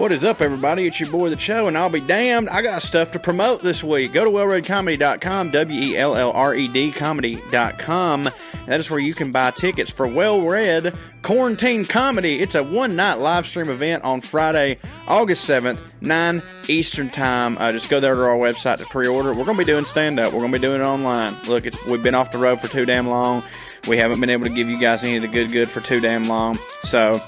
What is up, everybody? It's your boy, The Cho, and I'll be damned, I got stuff to promote this week. Go to wellredcomedy.com, WELLRED comedy.com. That is where you can buy tickets for Well Red Quarantine Comedy. It's a one-night live stream event on Friday, August 7th, 9 Eastern Time. Just go there to our website to pre-order. We're going to be doing stand-up. We're going to be doing it online. Look, we've been off the road for too damn long. We haven't been able to give you guys any of the good for too damn long. So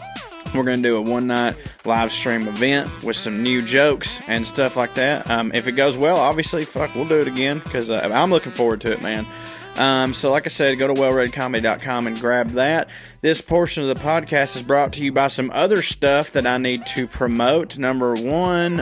we're going to do a one-night live stream event with some new jokes and stuff like that. If it goes well, obviously, we'll do it again because I'm looking forward to it, man. So like I said, go to wellredcomedy.com and grab that. This portion of the podcast is brought to you by some other stuff that I need to promote. Number one,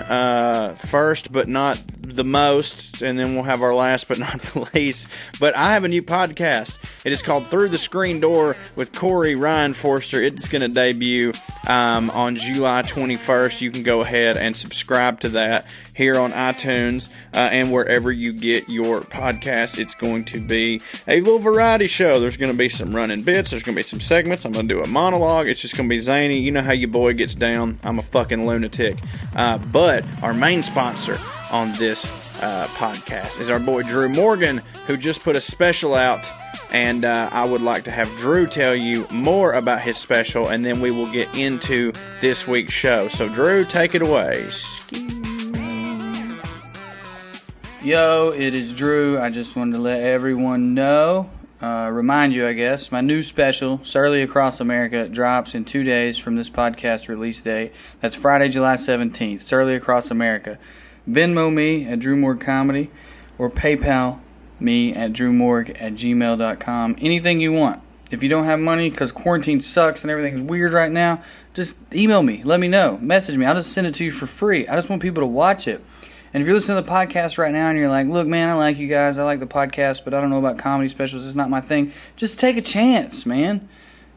first but not the most, and then we'll have our last but not the least. But I have a new podcast. It is called Through the Screen Door with Corey Ryan Forster. It's going to debut on July 21st. You can go ahead and subscribe to that here on iTunes and wherever you get your podcasts. It's going to be a little variety show. There's going to be some running bits. There's going to be some segments. I'm going to do a monologue. It's just going to be zany. You know how your boy gets down. I'm a fucking lunatic. But our main sponsor on this podcast is our boy Drew Morgan, who just put a special out. And I would like to have Drew tell you more about his special, and then we will get into this week's show. So, Drew, take it away. Yo, it is Drew. I just wanted to let everyone know, remind you, I guess, my new special, Surly Across America, drops in 2 days from this podcast release date. That's Friday, July 17th, Surly Across America. Venmo me at Drew Morg Comedy or PayPal me at drewmorg@gmail.com. Anything you want. If you don't have money because quarantine sucks and everything's weird right now, just email me. Let me know. Message me. I'll just send it to you for free. I just want people to watch it. And if you're listening to the podcast right now and you're like, look, man, I like you guys. I like the podcast, but I don't know about comedy specials. It's not my thing. Just take a chance, man.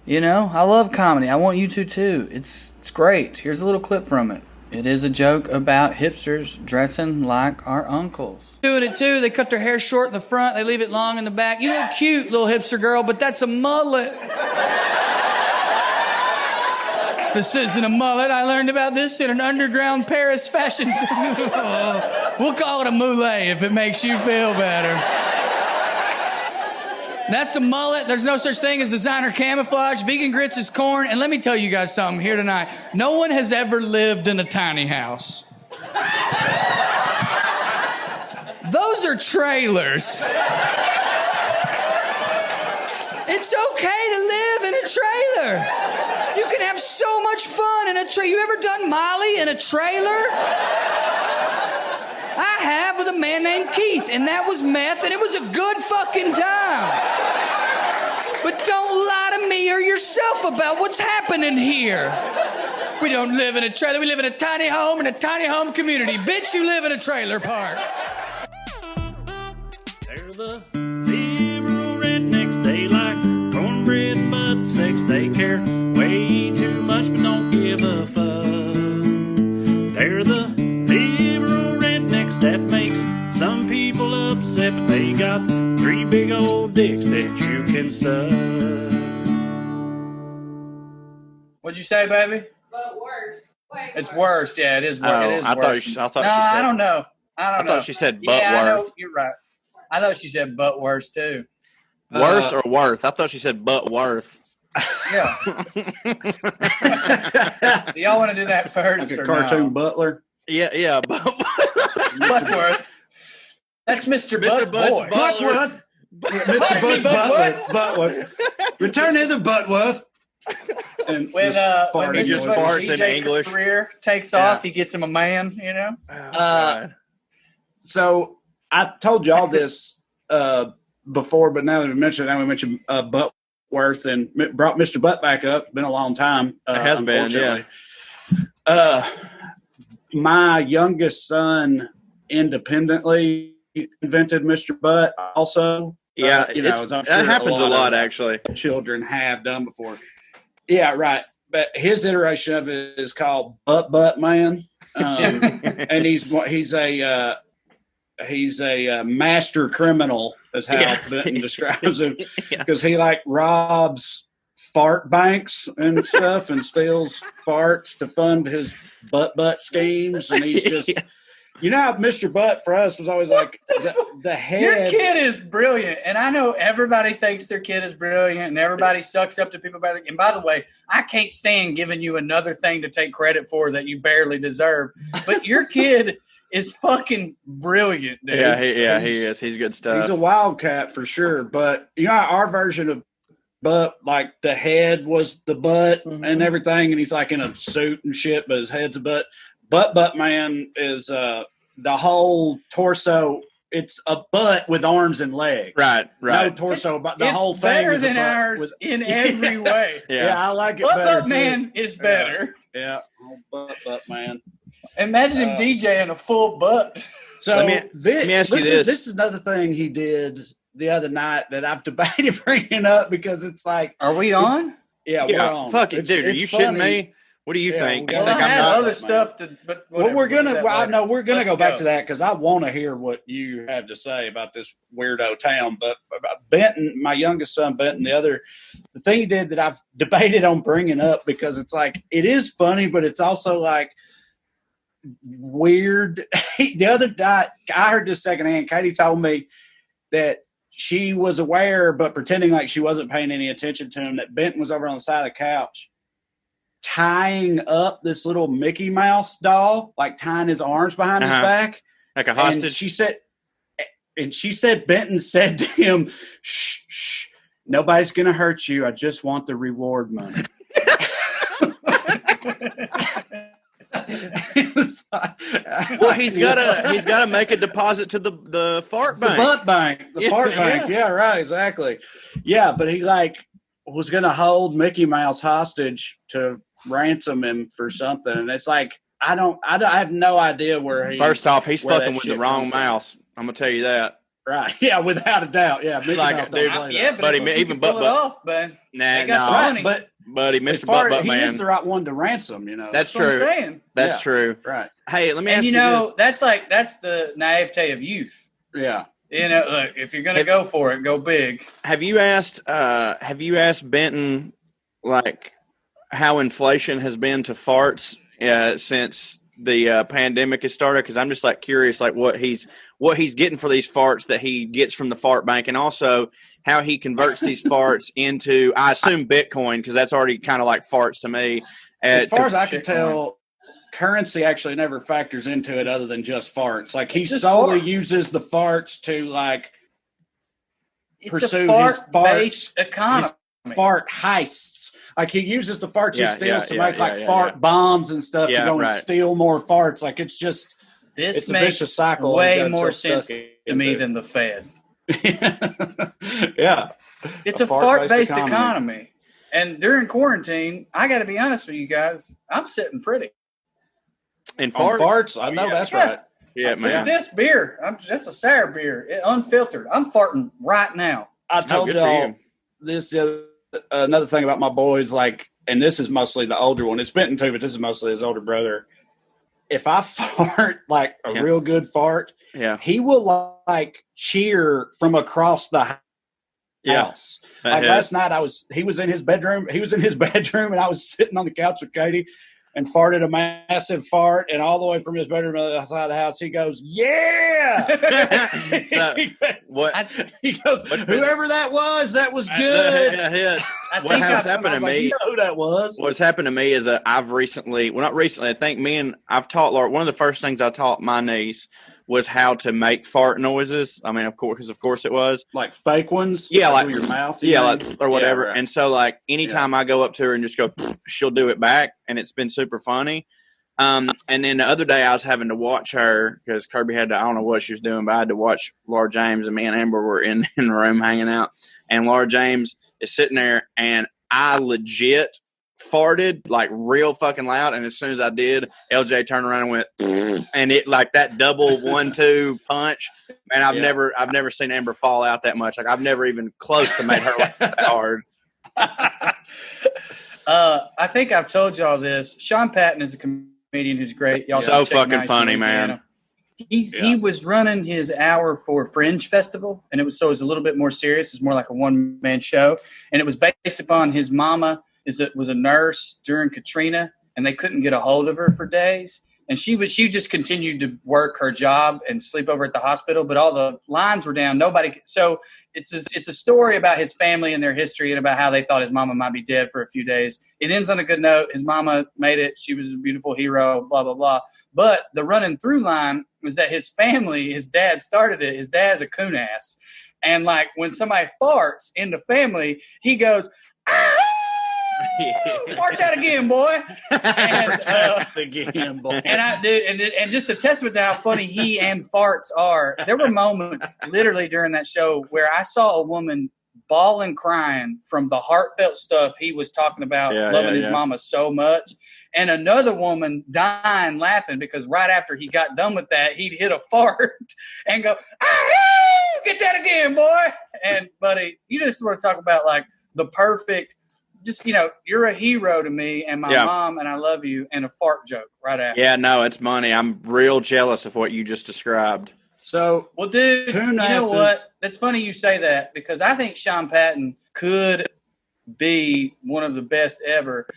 You know, I love comedy. I want you to, too. It's great. Here's a little clip from it. It is a joke about hipsters dressing like our uncles. Doing it too. They cut their hair short in the front. They leave it long in the back. You look cute, little hipster girl, but that's a mullet. This isn't a mullet. I learned about this in an underground Paris fashion. We'll call it a moulet if it makes you feel better. That's a mullet. There's no such thing as designer camouflage. Vegan grits is corn. And let me tell you guys something here tonight. No one has ever lived in a tiny house. Those are trailers. It's okay to live in a trailer. You can have so much fun in a trailer. You ever done Molly in a trailer? I have with a man named Keith, and that was meth, and it was a good fucking time. But don't lie to me or yourself about what's happening here. We don't live in a trailer. We live in a tiny home in a tiny home community. Bitch, you live in a trailer park. They're the liberal rednecks. They like cornbread and butt sex. They care way too much but don't give a fuck. They're the liberal rednecks that makes some people upset, but they got 3 big old dicks that you can suck. What'd you say, baby? But worse. Wait, It's worse. Yeah, it is worse. Oh, It is I worse. thought she said, I don't know. I thought she said butt yeah, I know. worth. You're right. I thought she said butt worse, too. Worse or worth? I thought she said butt worth. Yeah. Do y'all want to do that first? Like a or cartoon no? butler. Yeah, butt Buttworth. That's Mr. Butt Butt's Boy. Buttworth. Mr. Butts Buttworth. Return hither, Buttworth. And When farting just Mr. noise. farts in DJ English. career takes Yeah. off, he gets him a man, you know? So I told y'all this before, but now that we mentioned Buttworth and brought Mr. Butt back up. It's been a long time. It has been, unfortunately. My youngest son independently invented Mr. Butt also. Yeah, as I'm that sure happens a lot, of actually. children have done before. Yeah, right. But his iteration of it is called Butt Man. And he's a master criminal, is how Benton describes him, because he robs fart banks and stuff and steals farts to fund his butt schemes. And he's just, you know how Mr. Butt for us was always like the head. Your kid is brilliant. And I know everybody thinks their kid is brilliant and everybody sucks up to people. And by the way, I can't stand giving you another thing to take credit for that you barely deserve. But your kid is fucking brilliant, dude. Yeah, he is. He's good stuff. He's a wildcat for sure. But you know, our version of Butt, like the head was the butt and everything, and he's like in a suit and shit, but his head's a butt. Butt man is the whole torso. It's a butt with arms and legs. Right. No torso, but the whole thing better is than ours in every way. Yeah, I like it better. Butt man is better. Yeah, butt man. Imagine him DJing a full butt. So let me ask you this. This is another thing he did the other night that I've debated bringing up because it's like, are we on? Yeah, we're on. Fuck it, dude. Are you shitting me? What do you think? Well, I have other stuff to, but whatever, we're gonna Let's go back to that because I want to hear what you have to say about this weirdo town. But about Benton, my youngest son Benton, the thing he did that I've debated on bringing up because it's like it is funny, but it's also like weird. The other night, I heard this secondhand. Katie told me that she was aware, but pretending like she wasn't paying any attention to him, that Benton was over on the side of the couch tying up this little Mickey Mouse doll, like tying his arms behind his back. Like a hostage? And she said Benton said to him, shh, nobody's going to hurt you. I just want the reward money. Well, he's gotta make a deposit to the fart bank. The butt bank. The fart bank. Yeah, right, exactly. Yeah, but he was gonna hold Mickey Mouse hostage to ransom him for something. And it's like I have no idea where he First off, he's fucking with the wrong mouse. I'm gonna tell you that. Right. Yeah, without a doubt. Yeah. Mickey Mouse dude, but buddy, even Butt off, man. Right, but buddy, Mr. Butt he man. is the right one to ransom, you know. That's true. What I'm saying. That's true. Right. Hey, let me ask you you this. That's the naivete of youth. Yeah. You know, look, if you're gonna go for it, go big. Have you asked Benton like how inflation has been to farts since the pandemic has started? Because I'm just like curious, like what he's getting for these farts that he gets from the fart bank, and also how he converts these farts into, I assume, Bitcoin, because that's already kind of like farts to me. As far as I can tell, currency actually never factors into it other than just farts. Like he solely uses the farts to like pursue his fart-based economy. His fart heists. Like he uses the farts he steals to make fart bombs and stuff to go and steal more farts. Like it's just it's a vicious cycle. Way more sense to me than the Fed. Yeah, it's a fart-based economy. And during quarantine, I got to be honest with you guys, I'm sitting pretty. And farts, I know that's right. Yeah, man. This beer, that's a sour beer, unfiltered. I'm farting right now. I told y'all this another thing about my boys, like, and this is mostly the older one. It's Benton too, but this is mostly his older brother. If I fart like a real good fart, he will like cheer from across the house. Like last night, he was in his bedroom. He was in his bedroom, and I was sitting on the couch with Katie, and farted a massive fart, and all the way from his bedroom to the outside of the house, he goes, "Yeah!" So, he goes, "Whoever that was good." What has happened to me? You know who that was? What's happened to me is I've recently, well, not recently. I think I've taught Laura. One of the first things I taught my niece was how to make fart noises. I mean, of course it was like fake ones. Yeah, like your mouth. Or whatever. Yeah, right. And so, like anytime I go up to her and just go, she'll do it back, and it's been super funny. And then the other day I was having to watch her because Kirby I don't know what she was doing, but I had to watch Laura James, and me and Amber were in the room hanging out, and Laura James is sitting there, and I legit farted like real fucking loud, and as soon as I did, LJ turned around and went and it like that double 1-2 punch, and I've never seen Amber fall out that much. Like I've never even close to made her laugh that hard. I think I've told y'all this. Sean Patton is a comedian who's great. Y'all so fucking funny, man. He was running his hour for Fringe Festival, and it was a little bit more serious. It's more like a one-man show, and it was based upon his mama was a nurse during Katrina, and they couldn't get a hold of her for days. And she just continued to work her job and sleep over at the hospital, but all the lines were down. So it's a story about his family and their history and about how they thought his mama might be dead for a few days. It ends on a good note. His mama made it. She was a beautiful hero, blah, blah, blah. But the running through line was that his family, his dad started it. His dad's a coon ass. And like when somebody farts in the family, he goes, ah! Fart that again, boy. And, again, boy. And just a testament to how funny he and farts are. There were moments literally during that show where I saw a woman bawling, crying from the heartfelt stuff he was talking about, loving his mama so much, and another woman dying laughing because right after he got done with that, he'd hit a fart and go, get that again, boy. And buddy, you just want to talk about like the perfect. Just, you're a hero to me and my mom, and I love you, and a fart joke right after. Yeah, no, it's money. I'm real jealous of what you just described. So, well, dude, you know what? It's funny you say that because I think Sean Patton could be one of the best ever.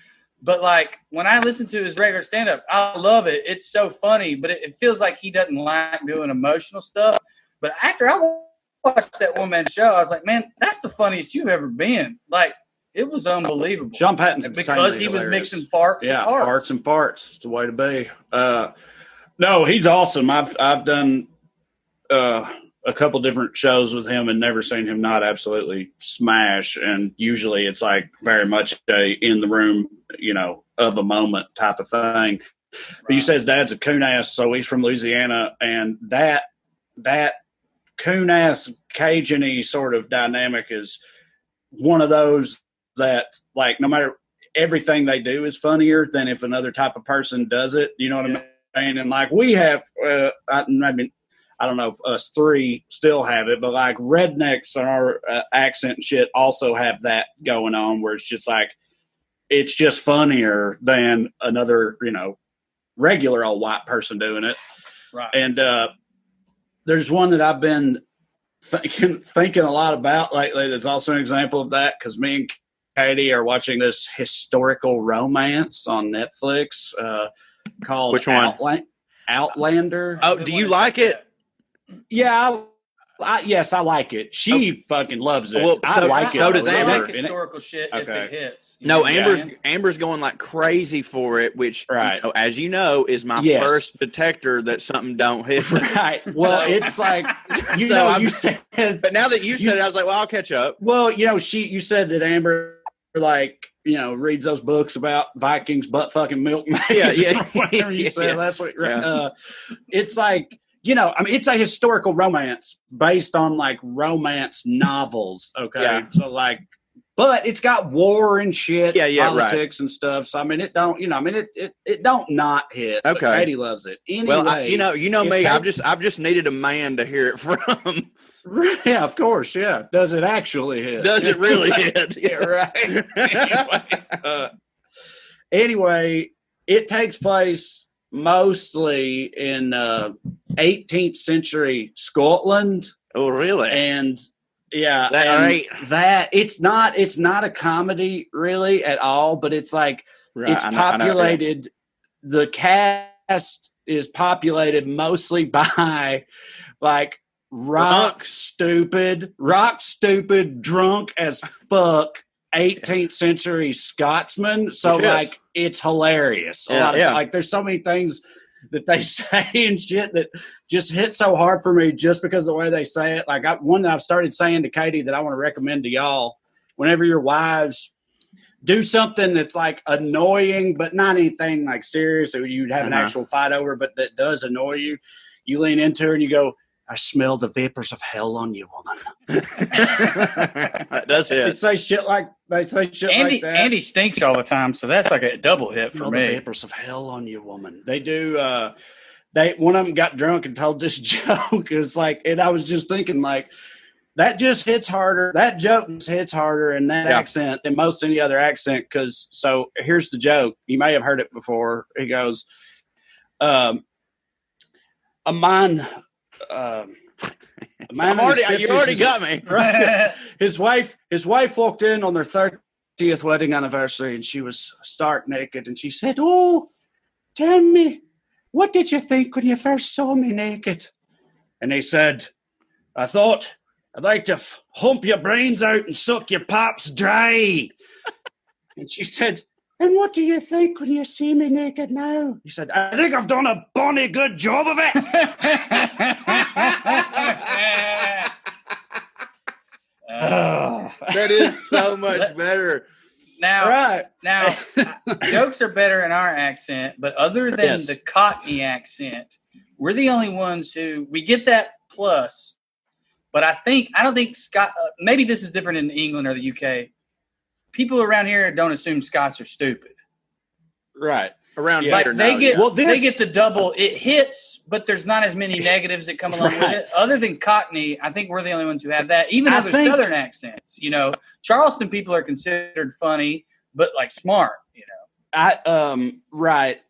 But, like, when I listen to his regular stand-up, I love it. It's so funny, but it feels like he doesn't like doing emotional stuff. But after I watched that one-man show, I was like, man, that's the funniest you've ever been. Like, it was unbelievable. Sean Patton's because he was mixing farts with hearts. Farts and farts. It's the way to be. No, he's awesome. I've done a couple different shows with him and never seen him not absolutely smash. And usually it's like very much a in the room, of a moment type of thing. Right. But you say his dad's a coon ass, so he's from Louisiana, and that coon ass Cajun-y sort of dynamic is one of those that, like, no matter everything they do is funnier than if another type of person does it. You know what I mean? And like we have, I don't know if us three still have it, but like rednecks and our accent and shit also have that going on where it's just like, it's just funnier than another, regular old white person doing it. Right. And there's one that I've been thinking a lot about lately. That's also an example of that because me and Katie are watching this historical romance on Netflix called Which one? Outlander. Oh, do you like it? Yeah, yes, I like it. She fucking loves it. Well, I like it. So does Amber. I like historical shit if it hits. No, Amber's going like crazy for it, which, as you know, is my first detector that something don't hit. Right. Well, it's like, you said. But now that you said it, I was like, well, I'll catch up. Well, you said that Amber, like, reads those books about Vikings butt fucking milkmaids. Yeah. Whatever you said last week. It's like, it's a historical romance based on like romance novels. Okay. Yeah. So like, but it's got war and shit, politics right. and stuff. So, I mean, it don't, it don't not hit. Okay. But Katie loves it. Anyway. Well, you know me, I've just needed a man to hear it from. Yeah, of course. Yeah. Does it actually hit? Does it really hit? Yeah, right. Anyway, it takes place mostly in 18th century Scotland. Oh, really? And that it's not a comedy really at all, but it's like it's populated. The cast is populated mostly by like rock stupid, drunk as fuck 18th century Scotsman. So like it's hilarious. Like there's so many things that they say and shit that just hit so hard for me just because of the way they say it. Like one that I've started saying to Katie that I want to recommend to y'all, whenever your wives do something that's like annoying, but not anything like serious that you'd have an actual fight over, but that does annoy you, you lean into her and you go, I smell the vapors of hell on you, woman. That does hit. They say shit like that. Andi stinks all the time, so that's like a double hit for me. The vapors of hell on you, woman. They do. One of them got drunk and told this joke. It's like, and I was just thinking, like, that just hits harder. That joke just hits harder in that accent than most any other accent. So here's the joke. You may have heard it before. He goes, a man. You already got me. Right. His wife walked in on their 30th wedding anniversary, and she was stark naked, and she said, "Oh, tell me, what did you think when you first saw me naked?" And he said, "I thought I'd like to hump your brains out and suck your paps dry." And she said, "And what do you think when you see me naked now?" He said, "I think I've done a bonny good job of it." That is so much better. Now, jokes are better in our accent, but other than the Cockney accent, we're the only ones who we get that plus. But I don't think Scott. Maybe this is different in England or the UK. People around here don't assume Scots are stupid. Right. Around like here, they no, get they get the double. It hits, but there's not as many negatives that come along with it. Other than Cockney, I think we're the only ones who have that. Even other Southern accents, Charleston people are considered funny, but like smart, Right.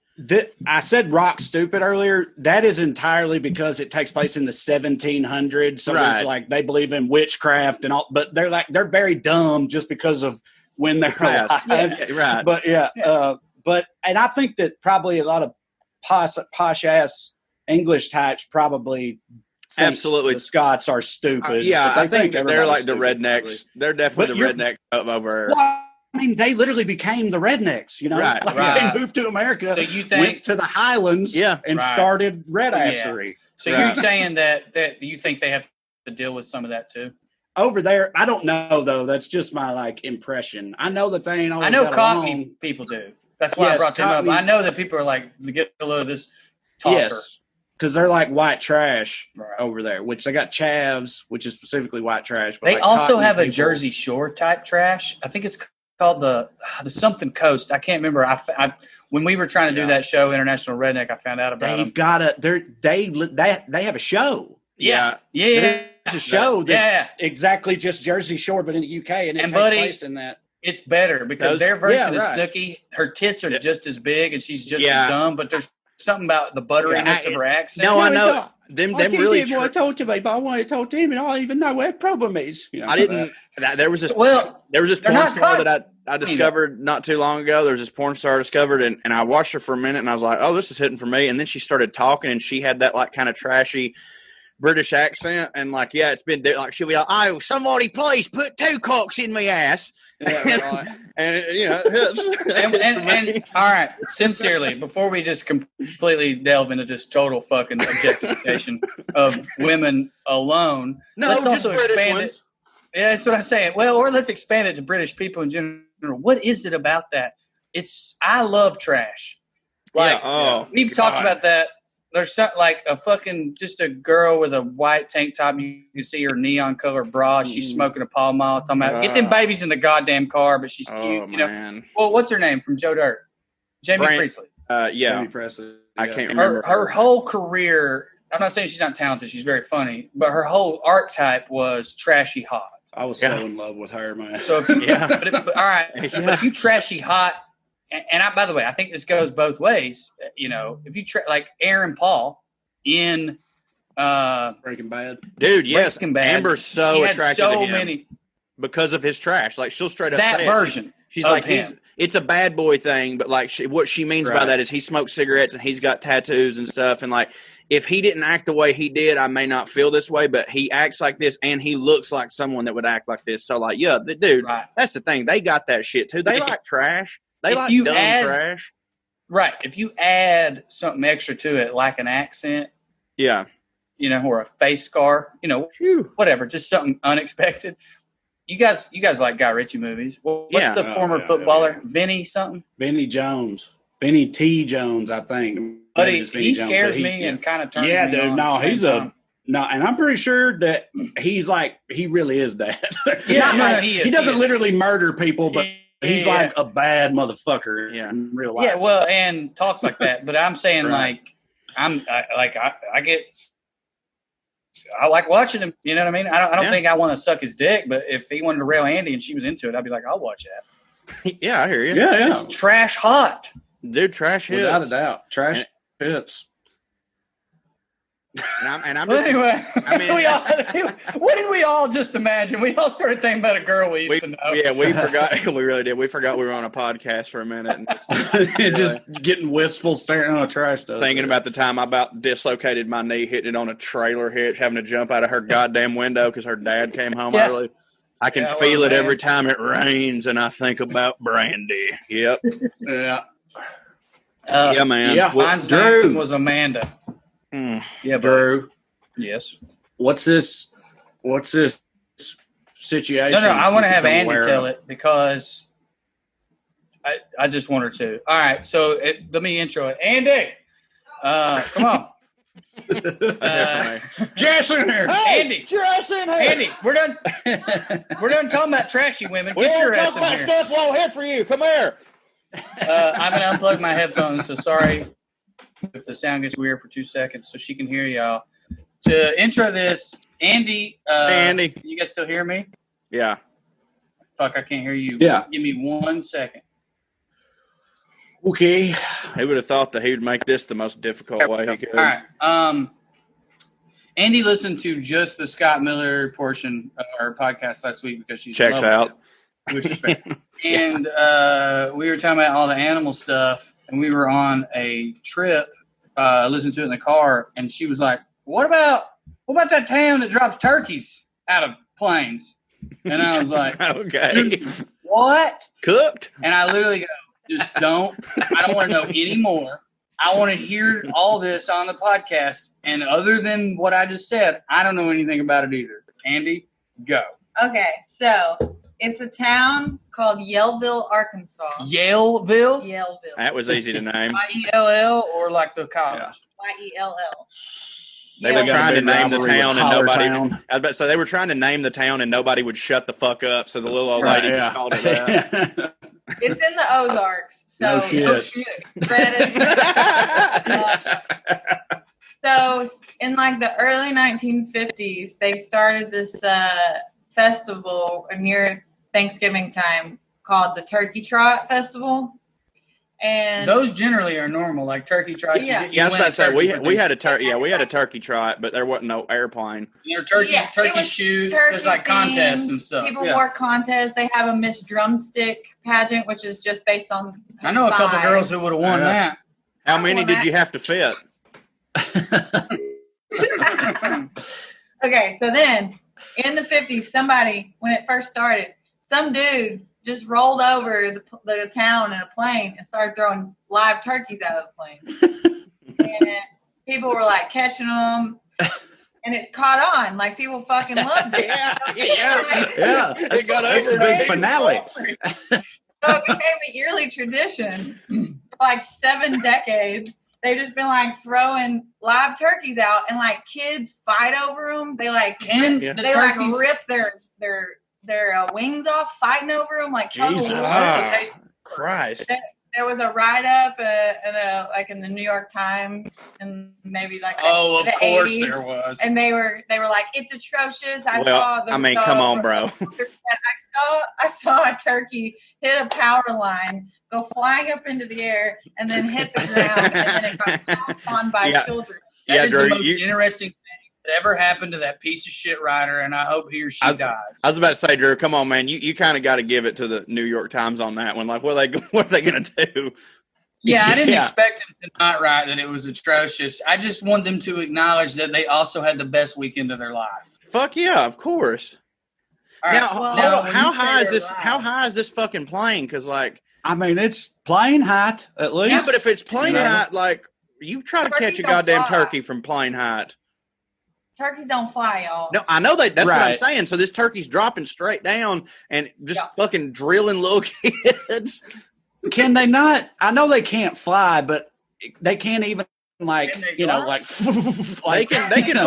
I said rock stupid earlier. That is entirely because it takes place in the 1700s. So it's like they believe in witchcraft and all, but they're very dumb just because of when they're alive. Yeah, right. But and I think that probably a lot of posh ass English types probably absolutely the Scots are stupid. I think they're like the rednecks. Stupid. They're definitely the rednecks over. Well, I mean, they literally became the rednecks. Right. They moved to America. So you went to the Highlands, and started red assery. So you're saying that you think they have to deal with some of that too? Over there, I don't know though. That's just my impression. I know that they ain't always. I know Cockney people do. That's why I brought them up. I know that people are like, get a load of this tosser. Yes, because they're like white trash over there, which they got chavs, which is specifically white trash. But they also have a Jersey Shore type trash. I think it's called the something coast. I can't remember. I when we were trying to do that show, International Redneck, I found out about They've got they have a show. Yeah. There's a show that's exactly just Jersey Shore, but in the UK, and it takes place in that. It's better because their version is Snooki. Her tits are just as big, and she's just as dumb. But there's something about the butteriness of her accent. No, I know. Them really. He want to talk to me, but I want to talk to him, and I don't even know what the problem is. I didn't. There was this. There was this porn star that I discovered not too long ago. There was this porn star I discovered, and I watched her for a minute, and I was like, "Oh, this is hitting for me." And then she started talking, and she had that kind of trashy British accent, and it's been she'll be like, "Oh, somebody please put 2 cocks in my ass." Yeah, and and all right, sincerely, before we just completely delve into just total fucking objectification of women alone, let's also expand it. Yeah, that's what I'm saying. Well, or let's expand it to British people in general. What is it about that? I love trash. We've talked about that. There's something like a fucking just a girl with a white tank top. You can see her neon color bra. She's smoking a Pall Mall. Talking about get them babies in the goddamn car, but she's cute. Man. Well, what's her name from Joe Dirt? Jamie Priestley. Jamie Priestley. I can't remember her whole career. I'm not saying she's not talented. She's very funny, but her whole archetype was trashy hot. I was so in love with her, man. So all right, but if you trashy hot. And by the way, I think this goes both ways. If you like Aaron Paul in Breaking Bad, dude, yes, Breaking Bad. Amber's so attracted to him because of his trash. Like she'll straight up that say version. She's like, it's a bad boy thing, but what she means by that is he smokes cigarettes and he's got tattoos and stuff, and if he didn't act the way he did, I may not feel this way, but he acts like this and he looks like someone that would act like this. So dude, that's the thing. They got that shit too. They like trash. They like dumb trash. Right. If you add something extra to it, like an accent, or a face scar, whatever, just something unexpected. You guys like Guy Ritchie movies. What's the former footballer? Vinny something? Vinny Jones. Vinny T. Jones, I think. But he scares me and kind of turns me on. Yeah, dude. No, he's and I'm pretty sure that he's he really is that. He is. He doesn't literally murder people, but he's like a bad motherfucker in real life. Yeah, well, and talks like that. But I'm saying I like watching him. You know what I mean? I don't think I want to suck his dick, but if he wanted to rail Andi and she was into it, I'd be like, I'll watch that. Yeah, I hear you. Yeah. It's trash hot. Dude, trash hits. Without a doubt. Trash hits. And I'm Well, just, anyway, I mean, what did we all just imagine? We all started thinking about a girl we used to know. Yeah, we forgot. We really did. We forgot we were on a podcast for a minute and Just getting wistful, staring on a trash dump. thinking about the time I about dislocated my knee, hitting it on a trailer hitch, having to jump out of her goddamn window because her dad came home early. I can feel it every time it rains, and I think about Brandy. Yep. Yeah. Yeah, man. Yeah. Mine's Drew. name was Amanda. Yeah, Drew. Yes. What's this situation? No, I want to have become Andi aware tell of? it because I just want her to. All right, so let me intro it. Andi, come on. Jess in here. Andi, Jess in here. Andi, we're done. We're done talking about trashy women. We Get your don't ass talk in about here. stuff while here for you. Come here. I'm gonna unplug my headphones, so sorry if the sound gets weird for 2 seconds, so she can hear y'all. To intro this, Andi. Andi. Can you guys still hear me? Yeah. Fuck, I can't hear you. Yeah. Give me 1 second. Okay. Who would have thought that he would make this the most difficult way he could? All right. Andi listened to just the Scott Miller portion of our podcast last week because she's Checks in love out. with it, which is fair. And we were talking about all the animal stuff, and we were on a trip, listening to it in the car, and she was like, What about that town that drops turkeys out of planes? And I was like, Okay. What? Cooked? And I literally go, just don't. I don't want to know any more. I want to hear all this on the podcast. And other than what I just said, I don't know anything about it either. Andi, go. Okay, so it's a town called Yellville, Arkansas. Yellville? Yellville. That was easy to name. Y-E-L-L or like the college? Yell. They were trying to name the town and nobody. Town. I was about to say they were trying to name the town and nobody would shut the fuck up. So the little old lady just called it that. It's in the Ozarks. So, No shit. Oh, shit. So in like the early 1950s, they started this festival near Thanksgiving time called the Turkey Trot Festival. And Those generally are normal, like turkey trots. Yeah. You Yeah, I was win about to say turkey for we had a Thanksgiving. turkey. Yeah, we had a turkey trot, but there wasn't no airplane. You know, turkey it was shoots. turkey There's like contests things. and stuff. People Yeah. work contests. They have a Miss Drumstick pageant, which is just based on I know a couple thighs. girls who would have won that. How many did you have to fit? Okay, so then in the 50s, somebody, when it first started, some dude just rolled over the town in a plane and started throwing live turkeys out of the plane. And people were like catching them, and it caught on. Like people fucking loved it. Yeah. That's the big finale. So it became a yearly tradition for like 7 decades. They've just been like throwing live turkeys out, and like kids fight over them. They like like rip their wings off, fighting over them like total Jesus. wolves. Ah, Christ. There was a write-up like in the New York Times and maybe like Oh, of the course 80s, there was. and they were like, it's atrocious. Well, I mean, come on, bro. I saw a turkey hit a power line, go flying up into the air, and then hit the ground, and then it got stomped on by children. That is Drew, the most interesting thing that ever happened to that piece of shit writer, and I hope he or she dies. I was about to say, Drew, come on, man. You kind of got to give it to the New York Times on that one. Like, what are they going to do? Yeah, I didn't expect him to not write that it was atrocious. I just want them to acknowledge that they also had the best weekend of their life. Fuck yeah, of course. All right. Now, hold on. How high is this fucking plane? Because, like, I mean, it's plane height at least. yeah, but if it's plane height, like, you try to catch a goddamn turkey from plane height. Turkeys don't fly, y'all. No, I know that. That's what I'm Right. saying. So this turkey's dropping straight down and just fucking drilling little kids. Can they not? I know they can't fly, but they can't even like Can they you know fly? like They can.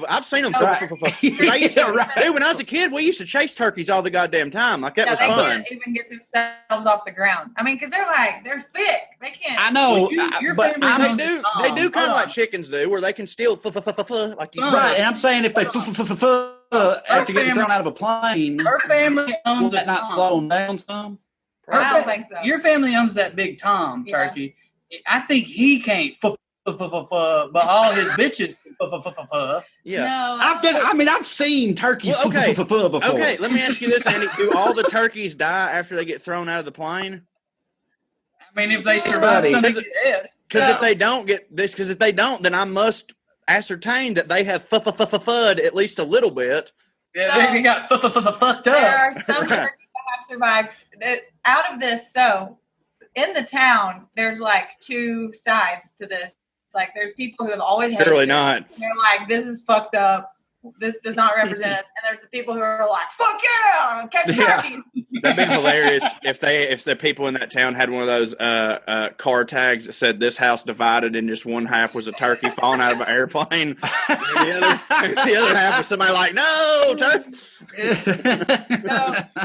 I've seen them. Right. Dude, when I was a kid, we used to chase turkeys all the goddamn time. Like that was they fun. can't even get themselves off the ground. I mean, because they're thick. They can't. I know, your but family I They knows mean, do. Tom. They do kind of Hold like on. chickens do, where they can still like you right. said. And I'm saying if they after getting thrown out of a plane, Her family will owns that a not Tom. slow them down some? I don't think so. Your family owns that big Tom Yeah. turkey. I think he can't, but all his bitches. Yeah. No, I've seen turkeys Well, okay. before. Okay, let me ask you this, Andy. Do all the turkeys die after they get thrown out of the plane? I mean, if they survive, some get dead. Because if they don't get this, because if they don't, then I must ascertain that they have fudd at least a little bit. Yeah, they got fucked there up. are some turkeys that have survived. Out of this, so in the town, there's like two sides to this. It's like there's people who have always hated Surely it, not. and they're like, this is fucked up. This does not represent us. And there's the people who are like, fuck yeah, catch turkeys. That'd be hilarious if the people in that town had one of those car tags that said "This house divided," and just one half was a turkey falling out of an airplane, and the other half was somebody like, "No,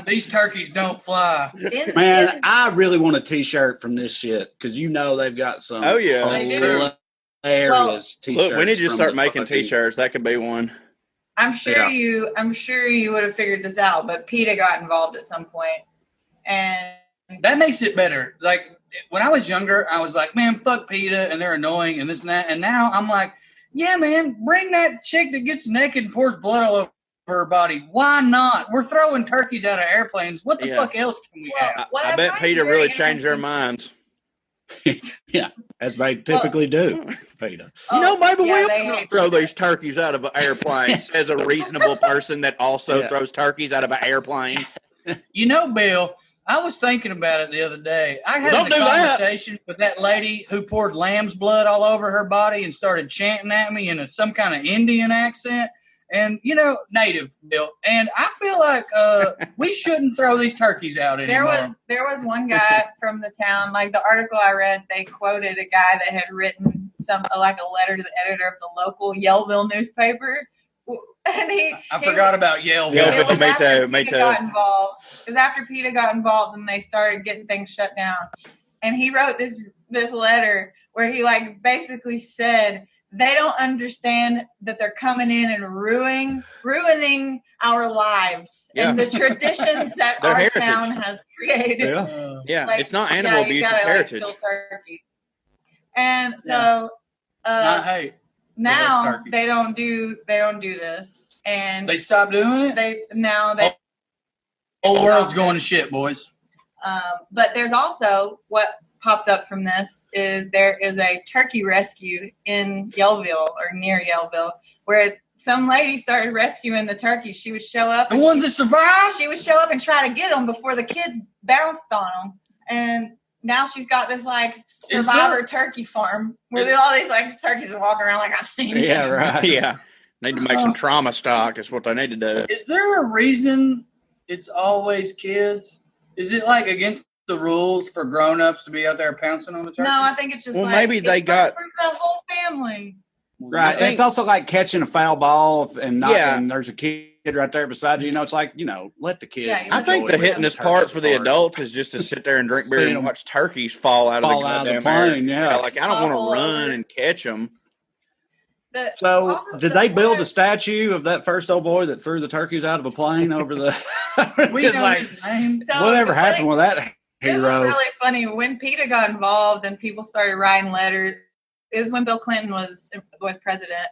These turkeys don't fly." Man, I really want a T-shirt from this shit because they've got some. Oh yeah, hilarious T-shirts. Look, we need to start making fucking T-shirts. That could be one. I'm sure you would have figured this out, but PETA got involved at some point, and that makes it better. Like when I was younger, I was like, man, fuck PETA, and they're annoying, and this and that. And now I'm like, yeah, man, bring that chick that gets naked and pours blood all over her body. Why not? We're throwing turkeys out of airplanes. What the fuck else can we have? I bet PETA really changed their minds. Yeah, as they typically do. PETA. Maybe we'll not throw these turkeys out of an airplane, says a reasonable person that also throws turkeys out of an airplane. Bill, I was thinking about it the other day. I had a conversation with that lady who poured lamb's blood all over her body and started chanting at me in some kind of Indian accent. And, native, Bill. And I feel like we shouldn't throw these turkeys out anymore. There was one guy from the town, like the article I read, they quoted a guy that had written a letter to the editor of the local Yellville newspaper. And I forgot about Yellville. Me too. It was after PETA got involved and they started getting things shut down. And he wrote this letter where he basically said, they don't understand that they're coming in and ruining our lives and the traditions that our heritage. town has created. Yeah, it's not animal abuse; it's heritage. And so, not hate. Now they don't do this, and they stopped doing it. Whole world's going to shit, boys. But there's also what popped up from this is there is a turkey rescue in Yellville or near Yellville where some lady started rescuing the turkeys. She would show up. The ones that survived? She would show up and try to get them before the kids bounced on them. And now she's got this survivor turkey farm where all these turkeys are walking around I've seen. Yeah, right. Yeah. Need to make some trauma stock is what they need to do. Is there a reason it's always kids? Is it against the rules for grown-ups to be out there pouncing on the turkeys? No, I think it's just maybe they got for the whole family. Right. It's also like catching a foul ball and there's a kid right there beside you. It's let the kids. Yeah, I think the hittingest part for the adults is just to sit there and drink beer and watch turkeys fall out of the goddamn plane. Yeah, I don't want to run and catch them. So, did they build a statue of that first old boy that threw the turkeys out of a plane over the? Whatever happened with that hero? It was really funny when PETA got involved and people started writing letters. It was when Bill Clinton was president.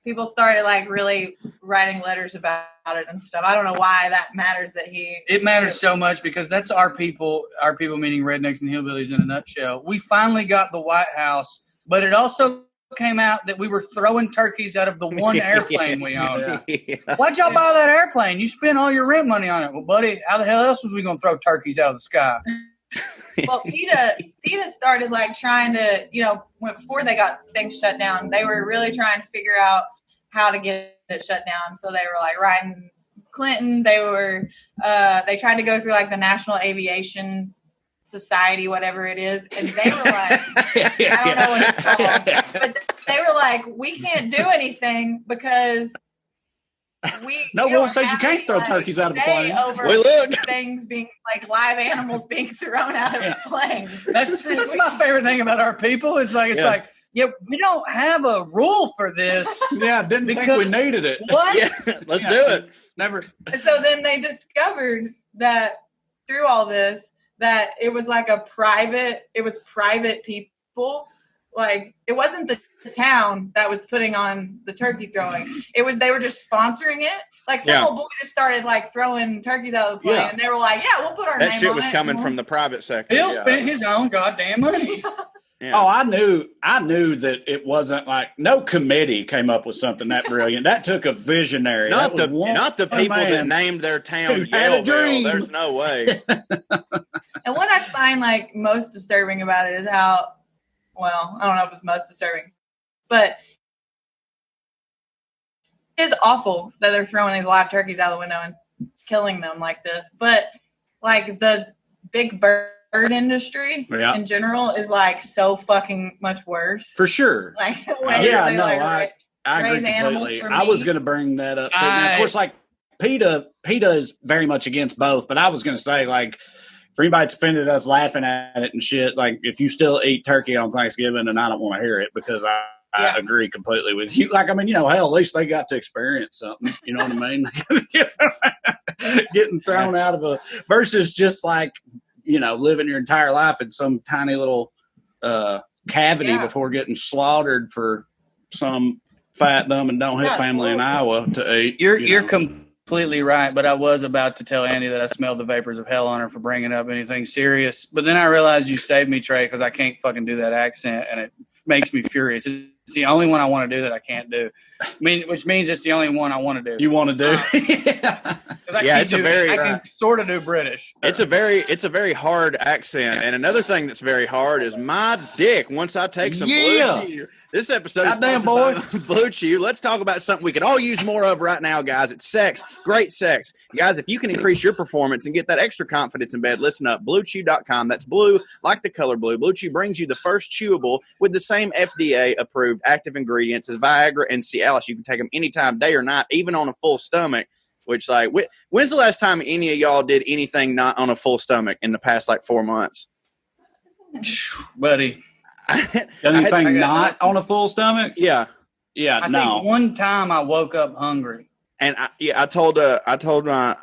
People started really writing letters about it and stuff. I don't know why that matters. It matters so much because that's our people. Our people meaning rednecks and hillbillies in a nutshell. We finally got the White House, but it also came out that we were throwing turkeys out of the one airplane we owned. Yeah. Why'd y'all buy that airplane? You spent all your rent money on it. Well, buddy, how the hell else was we going to throw turkeys out of the sky? Well, PETA started trying to, before they got things shut down, they were really trying to figure out how to get it shut down. So they were writing Clinton. They tried to go through the National Aviation Society, whatever it is, and they were I don't know what it's called, but they were we can't do anything because no rule says you can't throw turkeys out of the plane. Things being live animals being thrown out of the plane. That's my favorite thing about our people. It's we don't have a rule for this. Didn't think we needed it. What? Let's do it. Never. And so then they discovered that through all this, that it was private people. It wasn't the the town that was putting on the turkey throwing. They were just sponsoring it. Like some old boy just started like throwing turkeys out of the plane, and they were like, "Yeah, we'll put our name on it." That shit was coming from the private sector. Bill spent his own goddamn money. Yeah. Oh, I knew that it wasn't like no committee came up with something that brilliant. That took a visionary. Not the people that named their town Yellville. There's no way. And what I find like most disturbing about it is how, well, I don't know if it's most disturbing, but it is awful that they're throwing these live turkeys out the window and killing them like this. But like the big bird industry in general is like so fucking much worse. For sure. Like, I agree completely. I was going to bring that up too. Now, of course, like PETA is very much against both, but I was going to say, like, for anybody that's offended us laughing at it and shit, like, if you still eat turkey on Thanksgiving, and I don't want to hear it because I agree completely with you. Like, I mean, hell, at least they got to experience something. You know what I mean? Getting thrown out of versus just like, living your entire life in some tiny little cavity before getting slaughtered for some fat, dumb, and don't hit family in Iowa to eat. You're completely right, but I was about to tell Andi that I smelled the vapors of hell on her for bringing up anything serious. But then I realized you saved me, Trae, because I can't fucking do that accent, and it makes me furious. It's the only one I want to do that I can't do. Which means it's the only one I want to do. You want to do? I can sort of do British. It's a very hard accent, and another thing that's very hard is my dick. Once I take some Blue Chew, this episode is sponsored by Blue Chew. Let's talk about something we could all use more of right now, guys. It's sex, great sex, guys. If you can increase your performance and get that extra confidence in bed, listen up. BlueChew.com. That's blue, like the color blue. Blue Chew brings you the first chewable with the same FDA-approved active ingredients as Viagra and Cialis. You can take them anytime, day or night, even on a full stomach. Which, like, when's the last time any of y'all did anything not on a full stomach in the past, like, 4 months? Buddy. Anything not on a full stomach? Yeah. I think one time I woke up hungry. And I told I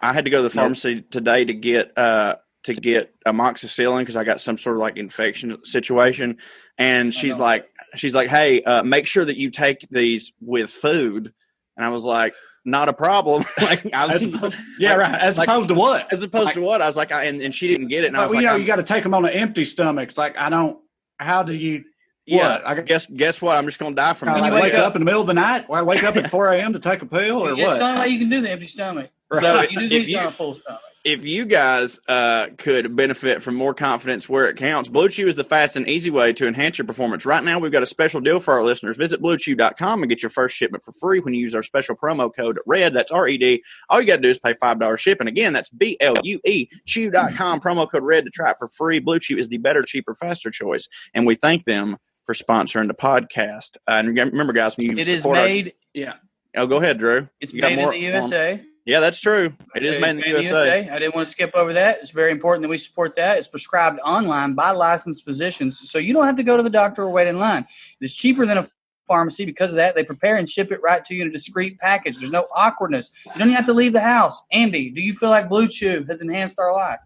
had to go to the pharmacy today to get amoxicillin because I got some sort of like infection situation. And she's like, hey, make sure that you take these with food. And I was like, not a problem. Like, as opposed to what? As opposed to what? I was like, and she didn't get it. And I was like, you got to take them on an empty stomach. It's like, how do you? Yeah, I guess what? I'm just gonna die from this. Like wake up in the middle of the night? Why wake up at 4 a.m. to take a pill or what? It's the only way you can do the empty stomach. Right. So you do these on a full stomach. If you guys could benefit from more confidence where it counts, Blue Chew is the fast and easy way to enhance your performance. Right now, we've got a special deal for our listeners. Visit BlueChew.com and get your first shipment for free when you use our special promo code RED. That's RED. All you got to do is pay $5 shipping. Again, that's BLUE Chew.com, promo code RED to try it for free. Blue Chew is the better, cheaper, faster choice, and we thank them for sponsoring the podcast. And remember, guys, when you support us. Yeah. Oh, go ahead, Drew. It's made in the USA. Yeah, that's true. It is made in the USA. I didn't want to skip over that. It's very important that we support that. It's prescribed online by licensed physicians, so you don't have to go to the doctor or wait in line. It's cheaper than a pharmacy because of that. They prepare and ship it right to you in a discreet package. There's no awkwardness. You don't even have to leave the house. Andi, do you feel like Blue Chew has enhanced our life?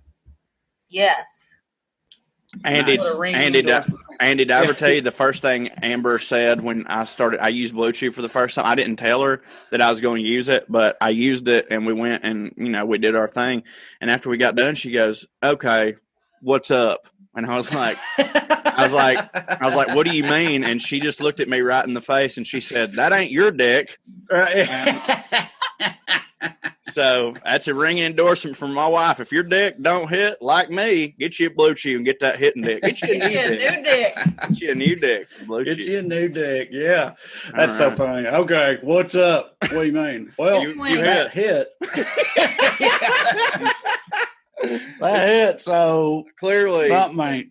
Yes. Andi, did I ever tell you the first thing Amber said when I used Blue Chew for the first time? I didn't tell her that I was going to use it, but I used it and we went and, we did our thing. And after we got done, she goes, okay, what's up? And I was like, what do you mean? And she just looked at me right in the face and she said, that ain't your dick. So that's a ringing endorsement from my wife. If your dick don't hit like me, get you a Blue Chew and get that hitting dick. Get you a new dick. Get you a new dick. Get you a new dick. Yeah. That's so funny. Okay. What's up? What do you mean? Well, you hit. That hit. So clearly something ain't.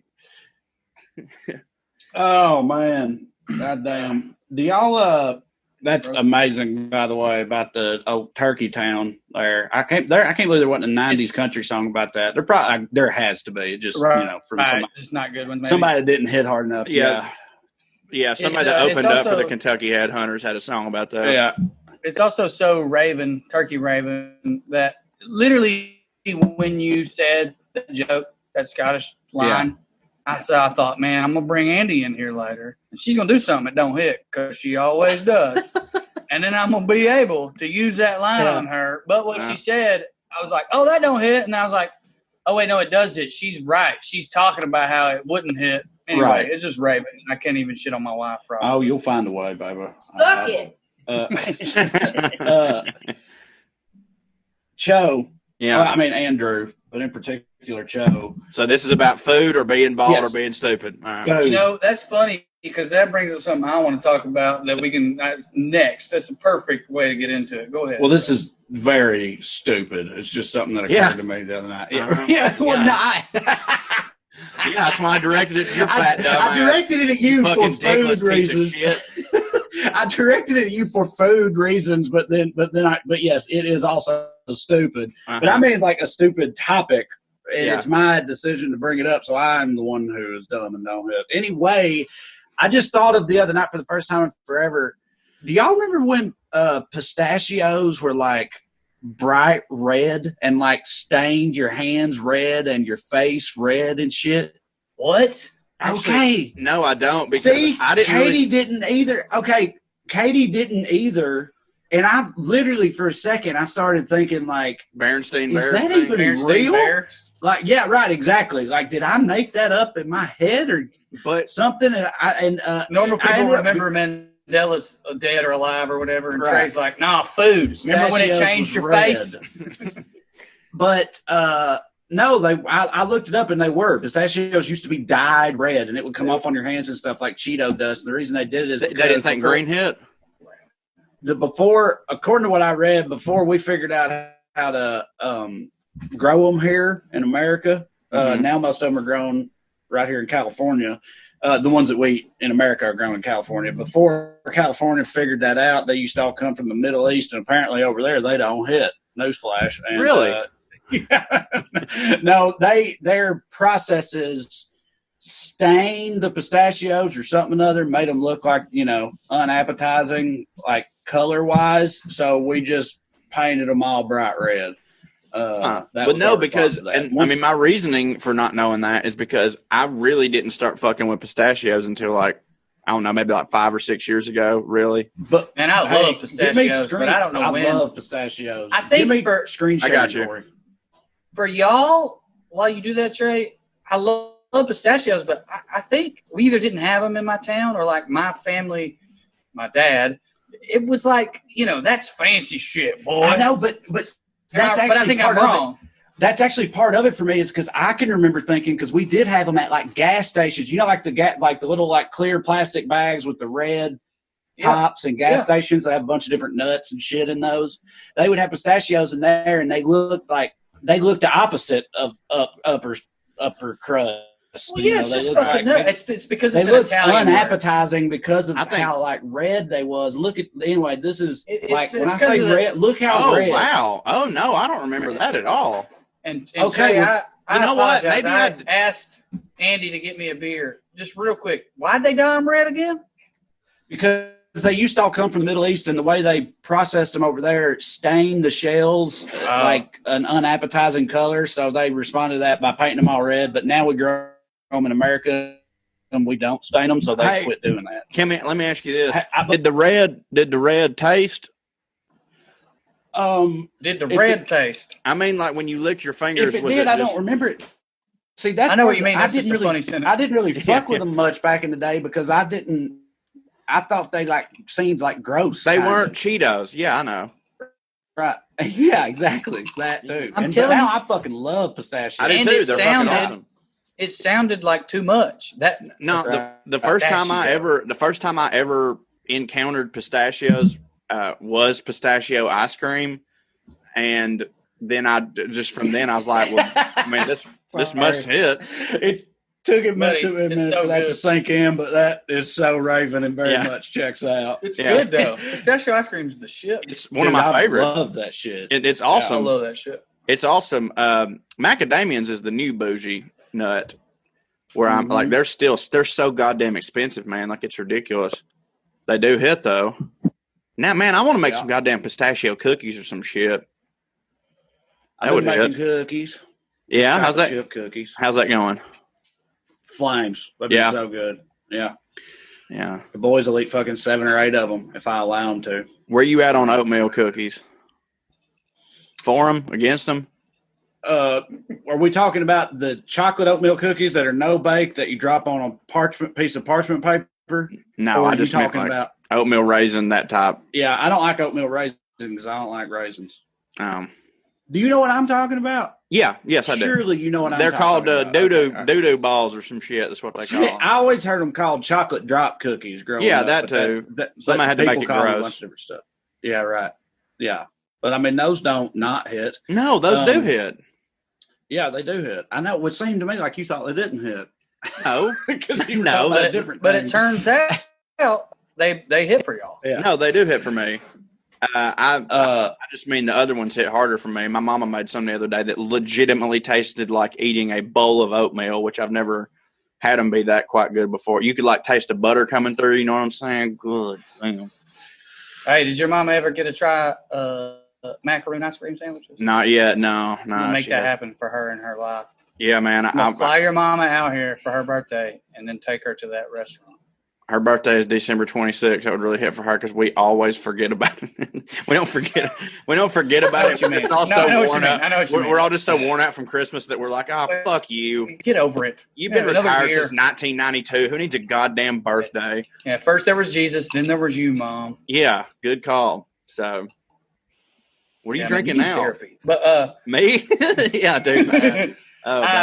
Oh man. God damn. Do y'all that's amazing, by the way, about the old Turkey Town there. I can't believe there wasn't a '90s country song about that. There has to be. Just from somebody, it's not good one. Maybe. Somebody that didn't hit hard enough. Yeah. Somebody that opened up for the Kentucky Headhunters had a song about that. Yeah, it's also so Turkey Raven, that literally when you said the joke, that Scottish line, I thought, man, I'm gonna bring Andi in here later, and she's gonna do something that don't hit because she always does. And then I'm gonna be able to use that line on her. But what she said, I was like, oh, that don't hit, and I was like, oh wait, no, it does hit. She's right. She's talking about how it wouldn't hit. Anyway, Right. It's just raving. I can't even shit on my wife. Probably. Oh, you'll find a way, baby. Suck it. Cho. Yeah. Well, I mean Andrew, but in particular Cho. So this is about food or being bald Yes. or being stupid. All right. Food. You know, that's funny because that brings up something I want to talk about that we can next. That's a perfect way to get into it. Go ahead. Well, this is very stupid. It's just something that occurred to me the other night. Yeah, that's why I directed it to your fat dumb I directed it at you for fucking dickless food piece of reasons. shit. I directed it at you for food reasons, but yes, it is also stupid. But I mean, like a stupid topic, and it's my decision to bring it up. So I'm the one who is dumb and don't hit. Anyway, I just thought of the other night for the first time in forever. Do y'all remember when pistachios were like bright red and like stained your hands red and your face red and shit? What? Okay. No, I don't. Because See, I didn't Katie didn't either. Okay, Katie didn't either. And I literally, for a second, I started thinking, like, Berenstain is Bears that thing. even Berenstain real? Bears? Like, yeah, right, exactly. Like, did I make that up in my head or But something? Normal I people ended up- remember Mandela's dead or alive or whatever, and Right. Trey's like, nah, food. Remember when it Pistachios changed was your red. face? But no, I looked it up and they were. Pistachios used to be dyed red and it would come off on your hands and stuff like Cheeto dust. And the reason they did it is they didn't think green hit. According to what I read, before we figured out how to grow them here in America, now most of them are grown right here in California. The ones that we in America are grown in California. Before California figured that out, they used to all come from the Middle East, and apparently over there they don't hit. Newsflash. And, Really? No, their processes stained the pistachios or something or other, made them look like, unappetizing, like color wise. So we just painted them all bright red. But no, because my reasoning for not knowing that is because I really didn't start fucking with pistachios until like, I don't know, maybe like 5 or 6 years ago, really. But And I love pistachios, but I don't know when. I love pistachios. I think Give me for- screen I got sharing, you. Corey. For y'all, while you do that, Trey, I love pistachios, but I think we either didn't have them in my town or like my family, my dad, it was like, that's fancy shit, boy. I know, but that's actually but I think part I'm of it. wrong. That's actually part of it for me is because I can remember thinking, because we did have them at like gas stations, like the little like clear plastic bags with the red tops and gas stations. They have a bunch of different nuts and shit in those. They would have pistachios in there, and they looked the opposite of upper crust. Well, yeah, it's just fucking nuts. It's because They it's an looked Italian word. unappetizing because of I think- how like red they was. Anyway, this is It's when I 'cause say of the- red, look how Oh, red. wow. Oh, no, I don't remember that at all. And Okay, Trey, well, I you know what? apologize. Maybe I asked Andi to get me a beer. Just real quick. Why'd they dye them red again? Because they used to all come from the Middle East, and the way they processed them over there stained the shells like an unappetizing color. So they responded to that by painting them all red. But now we grow them in America, and we don't stain them, so they quit doing that. Let me ask you this: I- Did the red taste? Did the red taste? I mean, like when you licked your fingers. If it was did, it I just- don't remember it. See, that's I know part what you of mean. it. That's just a funny sentence. I didn't really fuck with them much back in the day because I thought they like seemed like gross. They kinda. weren't Cheetos. Yeah, I know. Right. Yeah, exactly. That too. I'm But telling now you- I fucking love pistachios. I do And too. it They're sounded- fucking awesome. It sounded like too much. No, Right. the first time I ever encountered pistachios was pistachio ice cream, and then I was like, well, I mean, this must hit. It took a Buddy, minute it's so for that good. to sink in, but that is so Raven and very Yeah. much checks out. It's Yeah. good though. Pistachio ice cream's the shit. It's one of my I favorites. love that shit. It's I awesome. love that shit. It's awesome. Macadamians is the new bougie nut. Where I'm like, they're so goddamn expensive, man. Like it's ridiculous. They do hit though. Now, man, I want to make some goddamn pistachio cookies or some shit. I've That would been making hit. cookies. Yeah, Chocolate chip cookies. How's that going? flames. That'd be so good. Yeah. Yeah. The boys will eat fucking 7 or 8 of them if I allow them to. Where you at on oatmeal cookies? For them? Against them? Are we talking about the chocolate oatmeal cookies that are no bake that you drop on a piece of parchment paper? No, or I just meant like about oatmeal raisin, that type. Yeah, I don't like oatmeal raisins because I don't like raisins. Do you know what I'm talking about? Yeah, yes, I do. Surely you know what I'm talking about. They're called doo-doo balls or some shit. That's what they call them. I always heard them called chocolate drop cookies growing up. Yeah, that too. Somebody had to make it gross. Stuff. Yeah, right. Yeah. But, I mean, those don't not hit. No, those do hit. Yeah, they do hit. I know. It would seem to me like you thought they didn't hit. No. Because you know that's different. But it turns out they hit for y'all. Yeah. No, they do hit for me. I just mean the other ones hit harder for me. My mama made some the other day that legitimately tasted like eating a bowl of oatmeal, which I've never had them be that quite good before. You could like taste the butter coming through. You know what I'm saying? Good. Damn. Hey, did your mama ever get to try macaroon ice cream sandwiches? Not yet. No. Make that happen for her in her life. Yeah, man. I'll fly your mama out here for her birthday and then take her to that restaurant. Her birthday is December 26th. That would really hit for her because we always forget about it. We don't forget about it. I know what you mean. We're all just so worn out from Christmas that we're like, oh, fuck you. Get over it. You've been retired since 1992. Who needs a goddamn birthday? Yeah, first there was Jesus, then there was you, Mom. Yeah, good call. So, what are you drinking now? Therapy. But me? Yeah, dude. Man.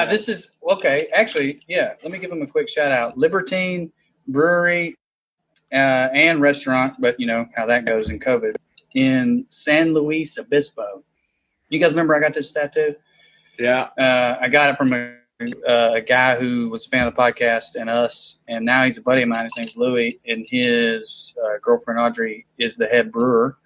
This is okay. Actually, yeah. Let me give them a quick shout out. Libertine Brewery and restaurant, but you know how that goes in COVID, in San Luis Obispo. You guys remember I got this tattoo? Yeah. I got it from a guy who was a fan of the podcast and us, and now he's a buddy of mine. His name's Louis, and his girlfriend Audrey is the head brewer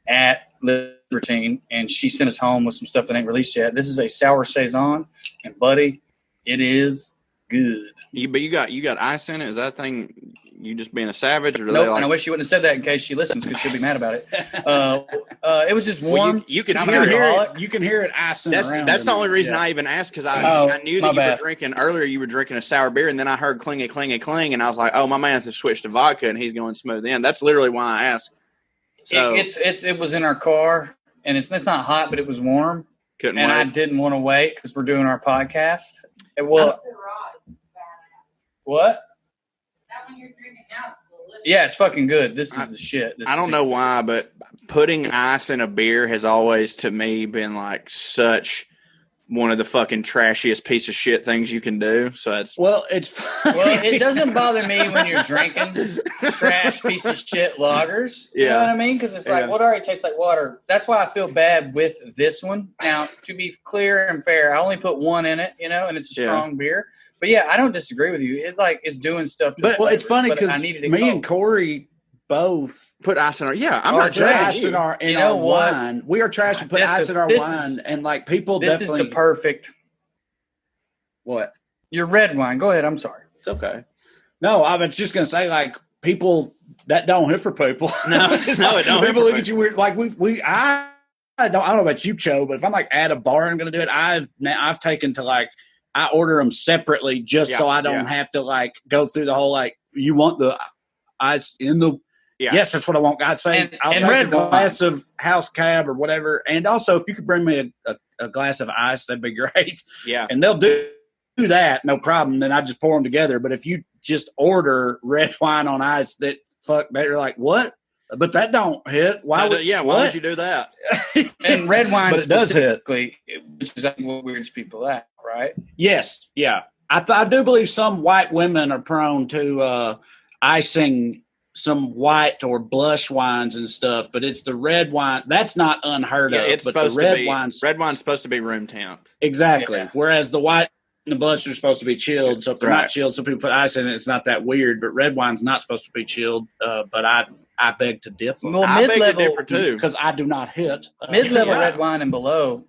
at Libertine, and she sent us home with some stuff that ain't released yet. This is a sour saison, and buddy, it is good. But you got ice in it? Is that thing you just being a savage? Or nope, and I wish you wouldn't have said that in case she listens because she'll be mad about it. It was just warm. Well, you can hear it icing around. That's the only reason I even asked because I knew that you were drinking earlier. You were drinking a sour beer, and then I heard clingy, clingy, cling, and I was like, oh, my man's has switched to vodka, and he's going smooth in. That's literally why I asked. So it was in our car, and it's not hot, but it was warm. Couldn't wait. I didn't want to wait because we're doing our podcast. What? That one you're drinking now is delicious. Yeah, it's fucking good. This is the shit. I don't know why, but putting ice in a beer has always, to me, been like such one of the fucking trashiest piece of shit things you can do. So it's it doesn't bother me when you're drinking trash piece of shit lagers. You know what I mean? Because it's like, well, it already tastes like water. That's why I feel bad with this one. Now, to be clear and fair, I only put one in it, and it's a strong beer. But yeah, I don't disagree with you. It is doing stuff. But it's funny because me and Corey both put ice in our. Yeah, I'm not trash in our wine. We are trash and put ice in our wine, and like people. This is the perfect. What? Your red wine. Go ahead. I'm sorry. It's okay. No, I was just gonna say like people that don't hit for people. No, it don't. People look at you weird. Like I don't know about you, Cho, but if I'm like at a bar and I'm gonna do it, I've taken to like. I order them separately just so I don't have to like go through the whole like you want the ice in the yes that's what I want. I say I'll take a glass of house cab or whatever, and also if you could bring me a glass of ice that'd be great. Yeah, and they'll do that no problem. Then I just pour them together. But if you just order red wine on ice, they're like what? But that don't hit. Why would you do that? And red wine, but it does hit, which is what weirds people out, right? Yes, yeah. I do believe some white women are prone to icing some white or blush wines and stuff, but it's the red wine that's not unheard of. It's but supposed the red to be wine's supposed to be room temp. Exactly. Yeah. Whereas the white and the blush are supposed to be chilled. So if they're not chilled, some people put ice in it. It's not that weird. But red wine's not supposed to be chilled. But I beg to differ. Well, I beg to differ too because I do not hit mid-level red wine and below.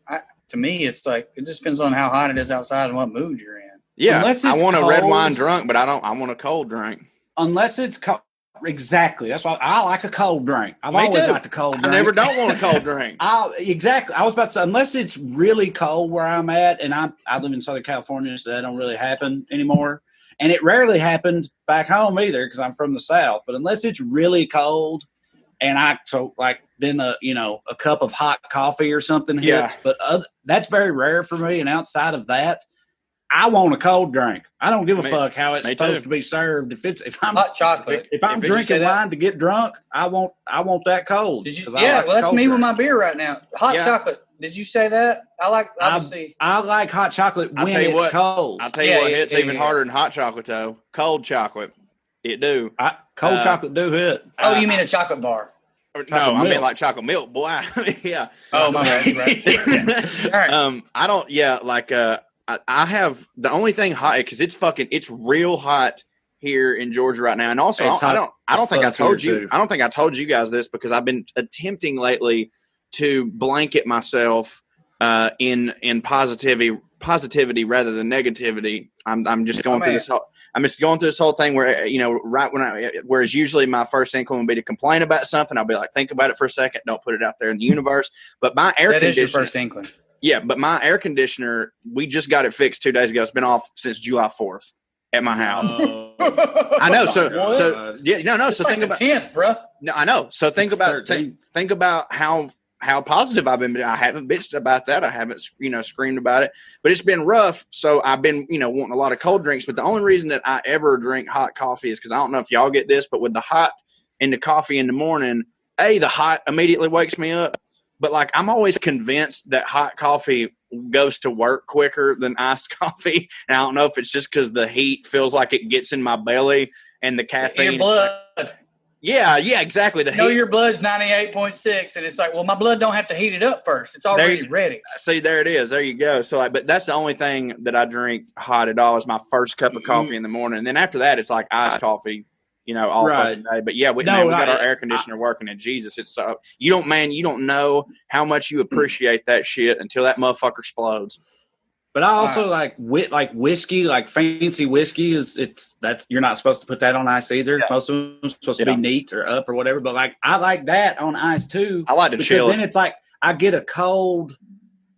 To me, it's like it just depends on how hot it is outside and what mood you're in. Yeah, I want a red wine drunk, but I want a cold drink. Unless it's cold. Exactly. That's why I like a cold drink. I've always liked a cold drink. I never don't want a cold drink. Exactly. I was about to say, unless it's really cold where I'm at, and I live in Southern California, so that don't really happen anymore. And it rarely happened back home either because I'm from the South. But unless it's really cold and then a cup of hot coffee or something hits. But that's very rare for me. And outside of that, I want a cold drink. I don't give a fuck how it's supposed to be served. If I'm hot chocolate, if I'm drinking wine to get drunk, I want that cold. Well, that's me with my beer right now. Hot chocolate. Did you say that? I like hot chocolate when it's cold. I'll tell you what hits even harder than hot chocolate though. Cold chocolate. It do. Cold chocolate do hit. Oh, you mean a chocolate bar? No, I mean like chocolate milk, boy. Yeah. Oh, my bad. Right. All right. I don't. Yeah, like I have the only thing hot because it's real hot here in Georgia right now, and also I don't think I told you. I don't think I told you guys this because I've been attempting lately to blanket myself in positivity rather than negativity. I'm just going through this whole. I'm just going through this whole thing where right whereas usually my first inkling would be to complain about something. I'll be like, think about it for a second, don't put it out there in the universe. But my air conditioner, that is your first inkling. Yeah, but my air conditioner, we just got it fixed 2 days ago. It's been off since July 4th at my house. I know. So think about 10th, bro. No, I know. So think about how positive I've been. I haven't bitched about that. I haven't, screamed about it, but it's been rough. So I've been, wanting a lot of cold drinks, but the only reason that I ever drink hot coffee is because I don't know if y'all get this, but with the hot and the coffee in the morning, the hot immediately wakes me up. But like, I'm always convinced that hot coffee goes to work quicker than iced coffee. And I don't know if it's just because the heat feels like it gets in my belly and the caffeine. Your blood. Yeah, exactly. Your blood's 98.6, and it's like, well, my blood don't have to heat it up first. It's already ready. See, there it is. There you go. So, but that's the only thing that I drink hot at all is my first cup of coffee in the morning. And then after that, it's like iced coffee, all fucking day. But yeah, we got our air conditioner working, and Jesus, it's so you don't know how much you appreciate that shit until that motherfucker explodes. But I also like whiskey, like fancy whiskey you're not supposed to put that on ice either. Yeah. Most of them are supposed to be neat or up or whatever. But like I like that on ice too. I like to chill. Then it's like I get a cold.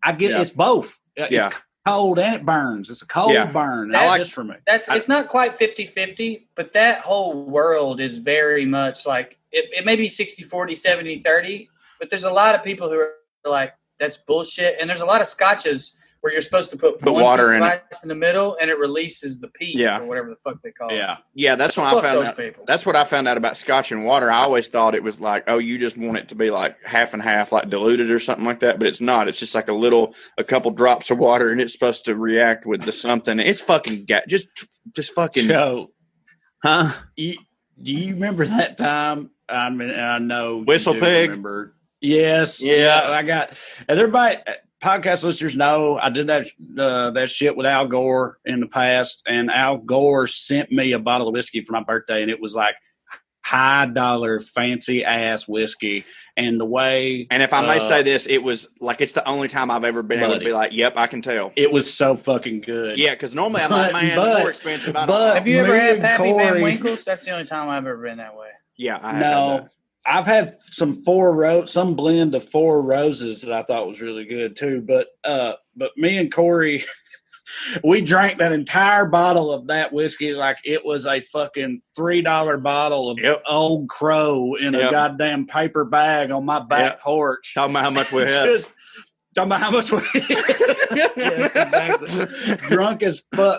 It's both. It's cold and it burns. It's a cold burn. That's for me. It's not quite 50-50, but that whole world is very much like it may be 60-40, 70-30, but there's a lot of people who are like, that's bullshit. And there's a lot of scotches where you're supposed to put water in ice in the middle, and it releases the peat or whatever the fuck they call it. Yeah. That's when I found out. That's what I found out about Scotch and water. I always thought it was like, oh, you just want it to be like half and half, like diluted or something like that. But it's not. It's just like a couple drops of water, and it's supposed to react with the something. It's fucking just fucking. Joe, huh? Do you remember that time? I mean, I know Whistle Pig. Remember? Yes. Yeah. I got everybody. Podcast listeners know I did that shit with Al Gore in the past, and Al Gore sent me a bottle of whiskey for my birthday, and it was like high dollar, fancy ass whiskey. And the way, and if I may say this, it was like it's the only time I've ever been able to be like, "Yep, I can tell." It was so fucking good. Yeah, because normally I'm like, "Man, more expensive." Have you ever had Pappy Van Winkles? That's the only time I've ever been that way. Yeah, I have. I've had some blend of Four Roses that I thought was really good too. But me and Corey, we drank that entire bottle of that whiskey like it was a fucking $3 bottle of Old Crow in a goddamn paper bag on my back porch. Talking about how much we had. Talking about how much we Yes, exactly. Drunk as fuck.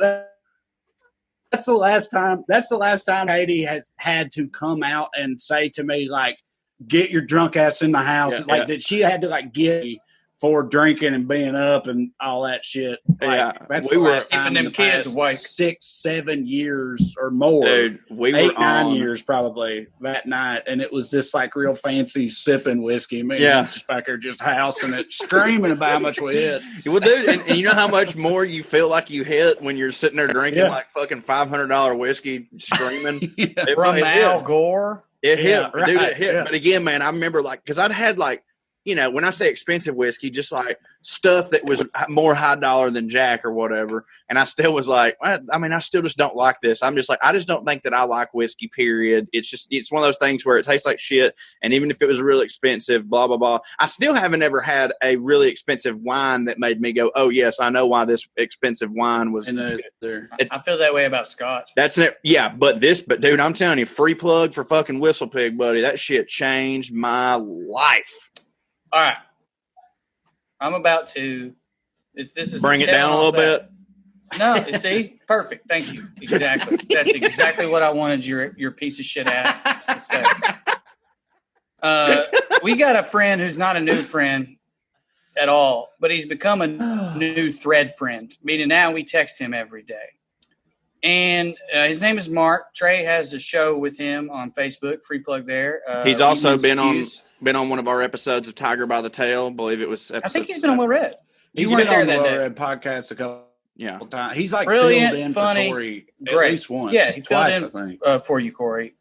That's the last time Katie has had to come out and say to me, like, get your drunk ass in the house. That she had to like get me for drinking and being up and all that shit. Like, that's the last time in the past 6-7 years or more. Dude, we were 8-9 years probably that night, and it was this like real fancy sipping whiskey. Me just back there just housing it, screaming about how much we hit. Well, dude, and you know how much more you feel like you hit when you're sitting there drinking like fucking $500 whiskey, screaming. From Al Gore. It hit, dude. It hit. But again, man, I remember like because I'd had like. when I say expensive whiskey, just like stuff that was more high dollar than Jack or whatever. And I still was like, I still just don't like this. I'm just like, I just don't think that I like whiskey, period. It's one of those things where it tastes like shit. And even if it was really expensive, blah, blah, blah. I still haven't ever had a really expensive wine that made me go, oh, yes, I know why this expensive wine was. I feel that way about Scotch. That's it. Yeah, but dude, I'm telling you, free plug for fucking Whistle Pig, buddy. That shit changed my life. All right. I'm about to. This is bring it down a little bit. No, see, perfect. Thank you. Exactly. That's exactly what I wanted your piece of shit ass to say. We got a friend who's not a new friend at all, but he's become a new thread friend. Meaning now we text him every day. And his name is Mark. Trae has a show with him on Facebook. Free plug there. He's also been on one of our episodes of Tiger by the Tail. I believe it was. I think he's been on Well Red. He's been on the Well Red podcast a couple times. He's like brilliant, filled in funny, for Corey great. At least once. Yeah, he twice, filled in I think. For you, Corey.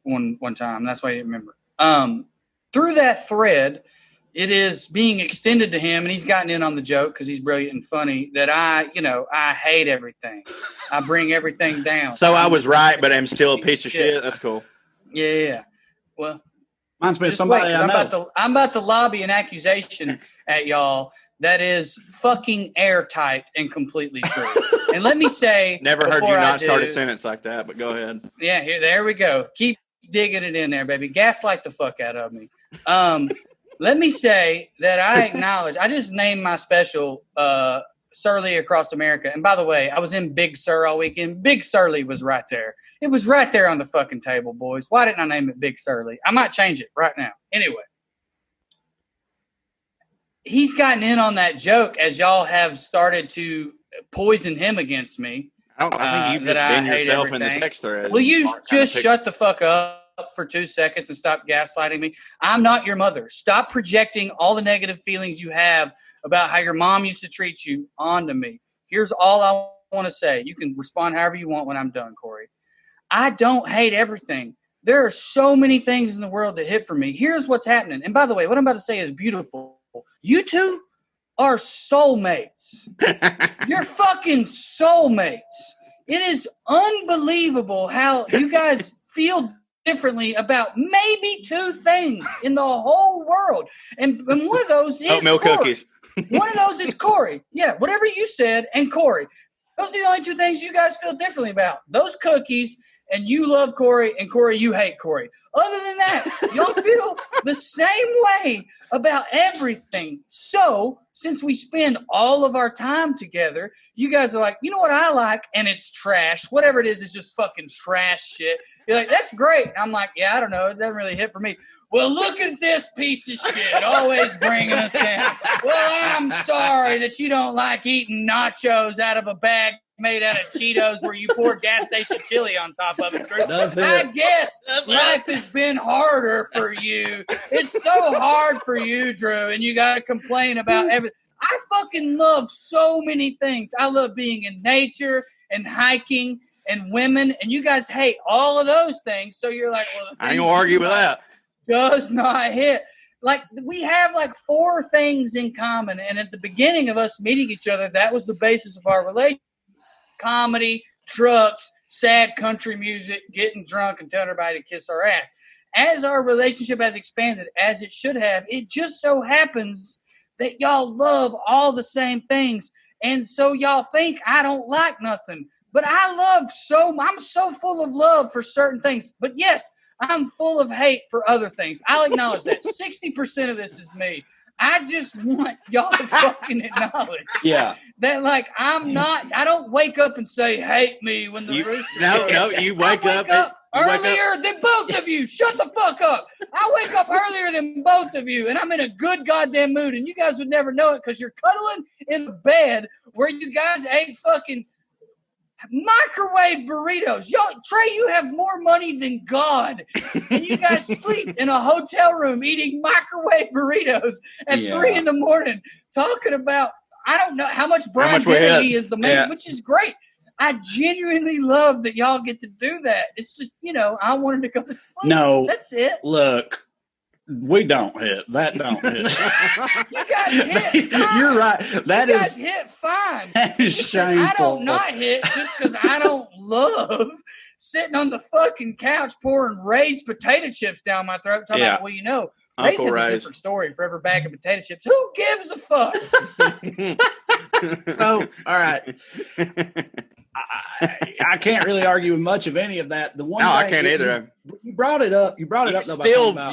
One time. That's why I didn't remember. Through that thread, it is being extended to him, and he's gotten in on the joke because he's brilliant and funny, that I hate everything. I bring everything down. So I was right, but I'm still a piece of shit. That's cool. Yeah. Well, mine's been somebody I know. I'm about to lobby an accusation at y'all that is fucking airtight and completely true. And let me say, never heard you not start a sentence like that, but go ahead. Yeah, there we go. Keep digging it in there, baby. Gaslight the fuck out of me. Let me say that I acknowledge, I just named my special Surly Across America. And by the way, I was in Big Sur all weekend. Big Surly was right there. It was right there on the fucking table, boys. Why didn't I name it Big Surly? I might change it right now. Anyway. He's gotten in on that joke as y'all have started to poison him against me. I think you've just been yourself in the text thread. Will you just shut the fuck up for 2 seconds and stop gaslighting me? I'm not your mother. Stop projecting all the negative feelings you have about how your mom used to treat you onto me. Here's all I want to say. You can respond however you want when I'm done, Corey. I don't hate everything. There are so many things in the world that hit for me. Here's what's happening. And by the way, what I'm about to say is beautiful. You two are soulmates. You're fucking soulmates. It is unbelievable how you guys feel differently about maybe two things in the whole world. And one of those is oatmeal Corey. Cookies. One of those is Corey. Yeah, whatever you said, and Corey. Those are the only two things you guys feel differently about. Those cookies, and you love Corey, and Corey, you hate Corey. Other than that, y'all feel the same way about everything. So, since we spend all of our time together, you guys are like, you know what I like? And it's trash. Whatever it is just fucking trash shit. You're like, that's great. And I'm like, yeah, I don't know. It doesn't really hit for me. Well, look at this piece of shit, always bringing us down. Well, I'm sorry that you don't like eating nachos out of a bag made out of Cheetos where you pour gas station chili on top of it, Drew. I guess life has been harder for you. It's so hard for you, Drew, and you got to complain about everything. I fucking love so many things. I love being in nature and hiking and women, and you guys hate all of those things. So you're like, well, I ain't gonna argue with that. Does not hit. Like, we have like 4 things in common, and at the beginning of us meeting each other, that was the basis of our relationship. Comedy, trucks, sad country music, getting drunk and telling everybody to kiss our ass. As our relationship has expanded, as it should have, it just so happens that y'all love all the same things. And so y'all think I don't like nothing. But I'm so full of love for certain things. But yes, I'm full of hate for other things. I'll acknowledge that. 60% of this is me. I just want y'all to fucking acknowledge that, like, I don't wake up and say, hate me when the rooster. No, you wake up earlier than both of you. Shut the fuck up. I wake up earlier than both of you, and I'm in a good goddamn mood, and you guys would never know it because you're cuddling in the bed where you guys ate fucking microwave burritos. Y'all, Trae, you have more money than God, and you guys sleep in a hotel room eating microwave burritos at 3 in the morning, talking about I don't know how much Brian Dennehy is the man, which is great. I genuinely love that y'all get to do that. It's just, I wanted to go to sleep. No, that's it. Look, We don't hit. That don't hit. You got hit. Fine. You're right. That you is got hit fine. that is shameful. I don't not hit just because I don't love sitting on the fucking couch pouring Ray's potato chips down my throat. Talking about, well, you know, Ray's has a different story for every bag of potato chips. Who gives a fuck? So, all right. I can't really argue with much of any of that. The one no, I can't either. You brought it up. You brought it up.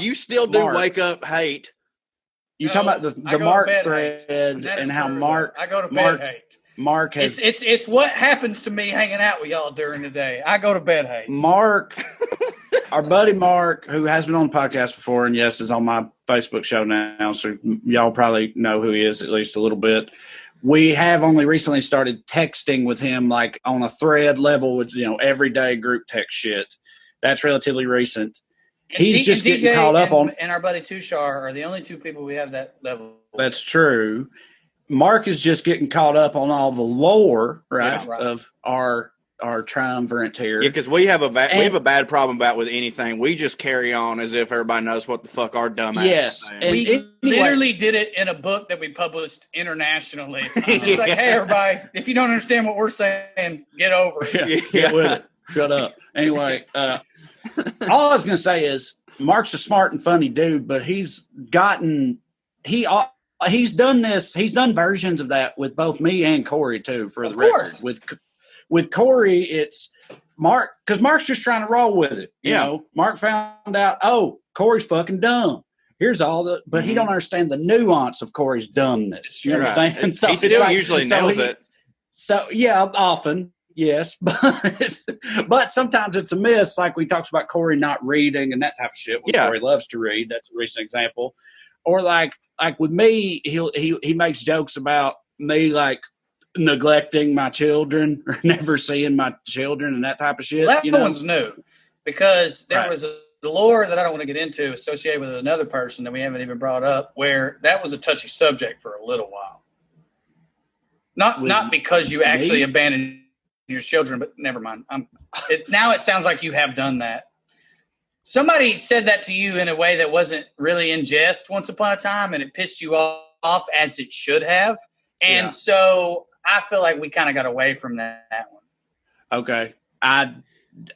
You still do Mark. Wake Up Hate. You talking about the Mark thread and how true, Mark? I go to bed hate. Mark has. It's what happens to me hanging out with y'all during the day. I go to bed hate. Mark, our buddy Mark, who has been on the podcast before, and yes, is on my Facebook show now, so y'all probably know who he is at least a little bit. We have only recently started texting with him, like on a thread level, with everyday group text shit. That's relatively recent. He's just getting DJ caught up on. And our buddy Tushar are the only two people we have that level. That's true. Mark is just getting caught up on all the lore, right. Of our triumvirate here. Yeah, because we have a bad problem about with anything. We just carry on as if everybody knows what the fuck our dumb ass is saying. We literally did it in a book that we published internationly. Just like, hey, everybody, if you don't understand what we're saying, get over it. Get with it. Shut up. Anyway, all I was going to say is Mark's a smart and funny dude, but he's done this. He's done versions of that with both me and Corey too. For the record, with Corey, it's Mark because Mark's just trying to roll with it. You know, Mark found out, Corey's fucking dumb. Here's all but he don't understand the nuance of Corey's dumbness. You understand? Right. So he still usually nails it. So yeah, often. Yes, but sometimes it's a miss, like we talked about Corey not reading and that type of shit. Corey loves to read. That's a recent example. Or like with me, he makes jokes about me like neglecting my children or never seeing my children and that type of shit. That one's new because there was a lore that I don't want to get into associated with another person that we haven't even brought up where that was a touchy subject for a little while. Not because you actually abandoned your children, but never mind. Now it sounds like you have done that. Somebody said that to you in a way that wasn't really in jest once upon a time, and it pissed you off as it should have. And so I feel like we kind of got away from that one. Okay.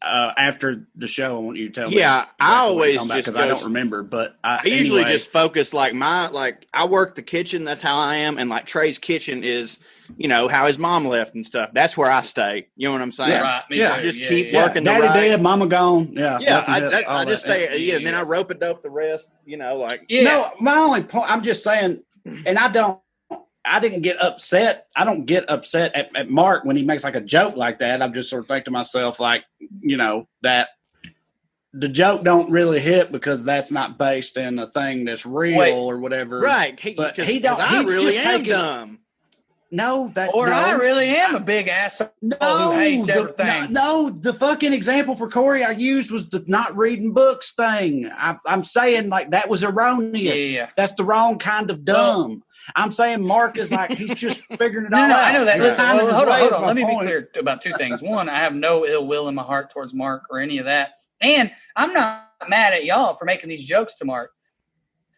After the show, I want you to tell me. Yeah, I always just because I don't remember, but I usually just focus I work the kitchen. That's how I am, and like Trey's kitchen is, how his mom left and stuff. That's where I stay. You know what I'm saying? Yeah, right. I just keep working. Daddy dead, mama gone. Yeah, I just stay. Yeah, and then I rope it up the rest. No, my only point. I'm just saying, and I didn't get upset. I don't get upset at Mark when he makes like a joke like that. I'm just sort of thinking to myself, like, that the joke don't really hit because that's not based in a thing that's real or whatever. Right. I really am dumb. I really am a big asshole who hates everything. The fucking example for Corey I used was the not reading books thing. I'm saying like that was erroneous. Yeah. That's the wrong kind of dumb. I'm saying Mark is like, he's just figuring it all out. I know that. Listen, hold on. Let me be point. clear about two things. One, I have no ill will in my heart towards Mark or any of that. And I'm not mad at y'all for making these jokes to Mark.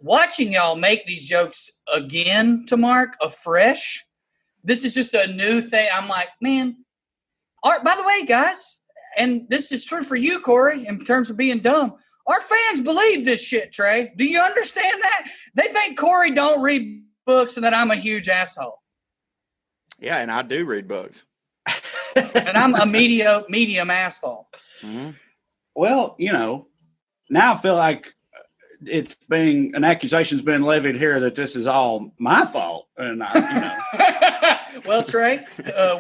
Watching y'all make these jokes again to Mark afresh, this is just a new thing. I'm like, man, by the way, guys, and this is true for you, Corey, in terms of being dumb. Our fans believe this shit, Trey. Do you understand that? They think Corey don't read books and that I'm a huge asshole. Yeah, and I do read books. And I'm a medium asshole. Mm-hmm. Well, now I feel like an accusation's been levied here that this is all my fault. And Well, Trey,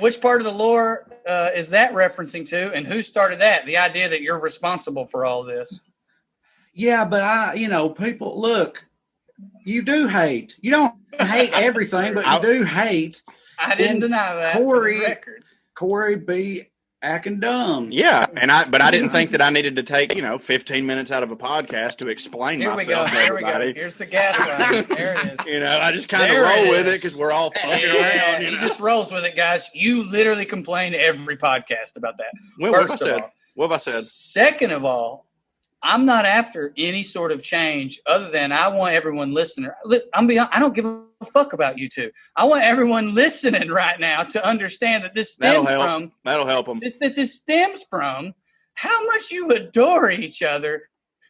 which part of the lore is that referencing to, and who started that? The idea that you're responsible for all this. Yeah, but people look. You do hate. You don't hate everything, but you do hate. I didn't deny that. Corey be acting dumb. Yeah, but I didn't think that I needed to take 15 minutes out of a podcast to explain myself to everybody. We go. Here's the gaslighting. There it is. I just kind of roll with it because we're all fucking around. He just rolls with it, guys. You literally complain every podcast about that. What have I said? Second of all, I'm not after any sort of change other than I want everyone listening. I don't give a fuck about you two. I want everyone listening right now to understand that this stems from. That'll help them. That this stems from how much you adore each other.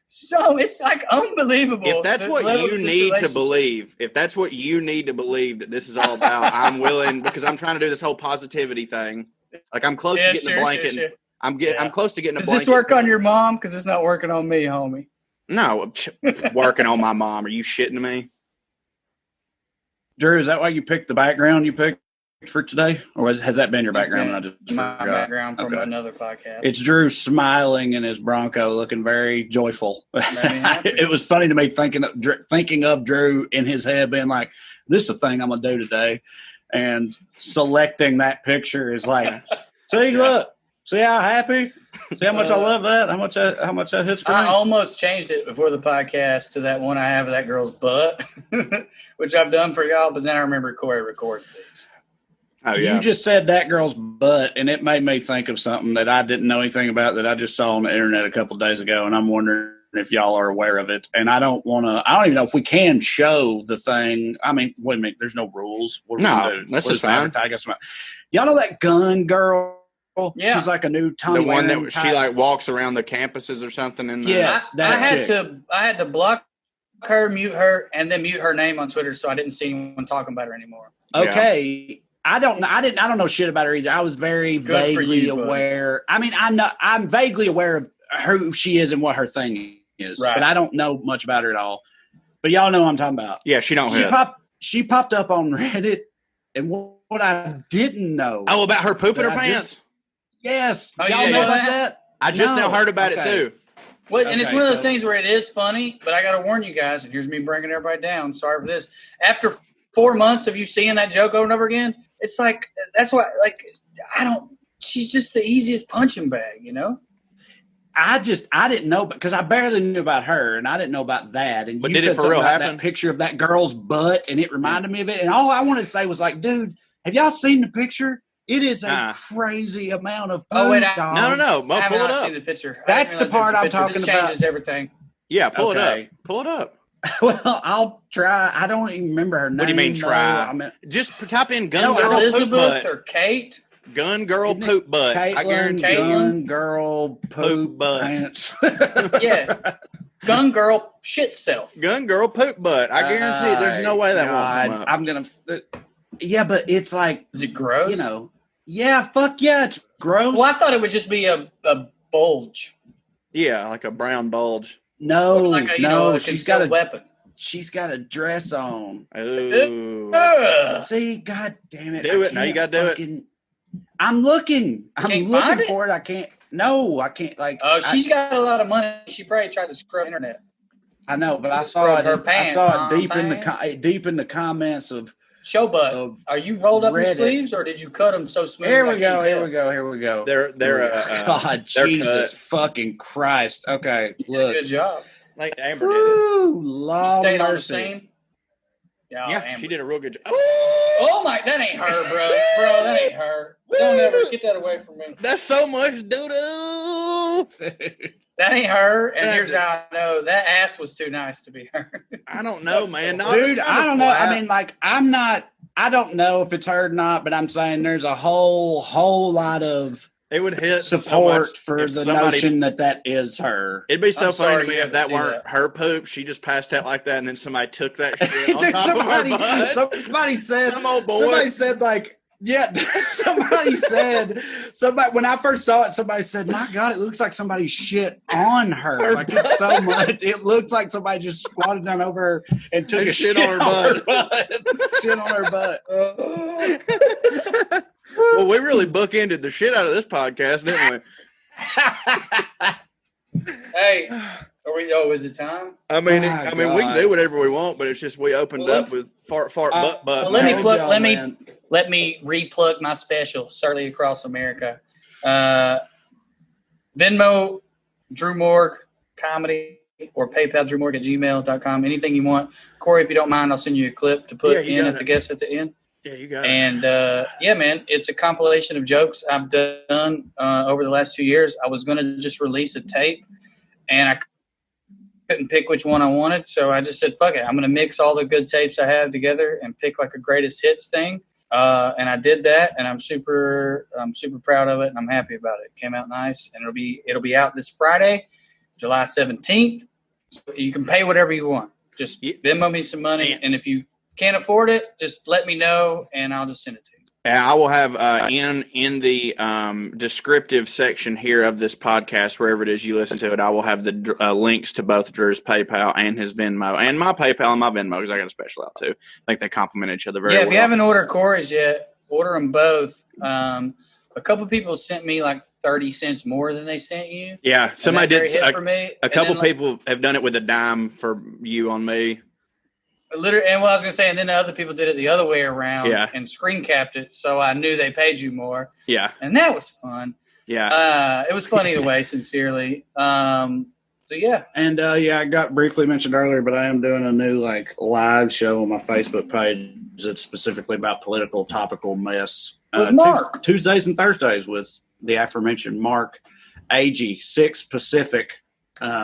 So it's like unbelievable. If that's what you need to believe, that this is all about, I'm willing, because I'm trying to do this whole positivity thing. Like I'm close to getting a blanket. Sure. I'm close to getting a blanket. Does this work on your mom? Because it's not working on me, homie. No, working on my mom. Are you shitting me? Drew, is that why you picked the background you picked for today? Or has that been your background? I just my background from another podcast. It's Drew smiling in his Bronco, looking very joyful. It was funny to me thinking of Drew in his head being like, this is the thing I'm going to do today. And selecting that picture is like, see, look. See how happy? See how much I love that? How much that hits for me? I almost changed it before the podcast to that one I have of that girl's butt, which I've done for y'all, but then I remember Corey recorded these. Oh, yeah. You just said that girl's butt, and it made me think of something that I didn't know anything about that I just saw on the internet a couple of days ago, and I'm wondering if y'all are aware of it. And I don't even know if we can show the thing. I mean, wait a minute, there's no rules. No, that's just fine. Y'all know that gun girl? Yeah. She's like a new Tommy. The one that she like walks around the campuses or something. Yes, I had to block her, mute her, and then mute her name on Twitter, so I didn't see anyone talking about her anymore. Okay, yeah. I don't know shit about her either. I was very vaguely aware. I mean, I'm vaguely aware of who she is and what her thing is, right. But I don't know much about her at all. But y'all know what I'm talking about. Yeah, she She popped up on Reddit, and what I didn't know. Oh, about her pooping her pants. Yes. Y'all know about that? I just now heard about it too. Well, and it's one of those things where it is funny, but I got to warn you guys, and here's me bringing everybody down. Sorry for this. After 4 months of you seeing that joke over and over again, it's like, that's why, like, she's just the easiest punching bag, you know? I didn't know, because I barely knew about her, and I didn't know about that. And but did it for real happen? That picture of that girl's butt, and it reminded me of it. And all I wanted to say was like, dude, have y'all seen the picture? It is a crazy amount of food. Oh, wait, no. I pull it up. Seen the picture. That's the part I'm talking about. This changes everything. Yeah, pull it up. Pull it up. Well, I'll try. I don't even remember her name. What do you mean try? Just type in gun girl Elizabeth poop butt. Or Kate. Gun girl poop butt. I guarantee gun girl poop butt. Pants. Yeah. Gun girl shit self. Gun girl poop butt. I guarantee there's no way that won't come up. I'm going to. Yeah, but it's like. Is it gross? You know. Yeah, fuck yeah, it's gross. Well, I thought it would just be a bulge. Yeah, like a brown bulge. No, she's got a weapon. She's got a dress on. Ooh. See, god damn it. Do it. Now you got to do it. I'm looking. I'm looking for it. I can't. No, I can't. Like, she's got a lot of money. She probably tried to scrub the internet. I know, but I saw it. I saw it deep in the comments of. Show butt. Are you rolled up your sleeves, or did you cut them so smooth? Here we go. They're God, Jesus fucking Christ. Okay, look. Good job. Like Amber did it. Lord you stayed on the mercy. scene. Yeah, she did a real good job. Oh my, that ain't her, bro, that ain't her. Don't ever get that away from me. That's so much doo-doo. That ain't her, and here's how I know that ass was too nice to be her. I don't know, man. No, dude, I don't know. I mean, like, I don't know if it's her or not, but I'm saying there's a whole lot of it would hit support for the notion that is her. It'd be so funny to me if that weren't her poop. She just passed out like that, and then somebody took that shit on top of her butt. Somebody said, some old boy. Somebody said, like, yeah, somebody when I first saw it, somebody said, my God, it looks like somebody shit on her. Like, it's so much. It looks like somebody just squatted down over her and took a shit on her butt. Shit on her butt. Well, we really bookended the shit out of this podcast, didn't we? Hey, is it time? I mean, we can do whatever we want, but it's just we opened up with fart, butt. Well, let me re-plug my special, Surly Across America. Venmo, Drew Morg Comedy, or PayPal DrewMorg@gmail.com. Anything you want. Corey, if you don't mind, I'll send you a clip to put in at the guest at the end. Yeah, you got it. And, yeah, man, it's a compilation of jokes I've done over the last 2 years. I was going to just release a tape, and I couldn't pick which one I wanted, so I just said, fuck it. I'm going to mix all the good tapes I have together and pick like a greatest hits thing. And I did that, and I'm super proud of it, and I'm happy about it. It came out nice, and it'll be out this Friday, July 17th. So you can pay whatever you want. Just Venmo me some money, and if you can't afford it, just let me know, and I'll just send it to you. I will have in the descriptive section here of this podcast, wherever it is you listen to it, I will have the links to both Drew's PayPal and his Venmo, and my PayPal and my Venmo, because I got a special out too. I think they complement each other very well. Yeah, if you haven't ordered Corey's yet, order them both. A couple people sent me like 30 cents more than they sent you. Yeah, somebody did. For me. A couple people have done it with a dime for you on me. Literally, and what I was going to say, and then the other people did it the other way around and screen capped it, so I knew they paid you more. Yeah. And that was fun. Yeah. It was fun either way, sincerely. So, yeah. And, I got briefly mentioned earlier, but I am doing a new, live show on my Facebook page that's specifically about political, topical mess. With Mark. Tuesdays and Thursdays with the aforementioned Mark Agee, 6 Pacific.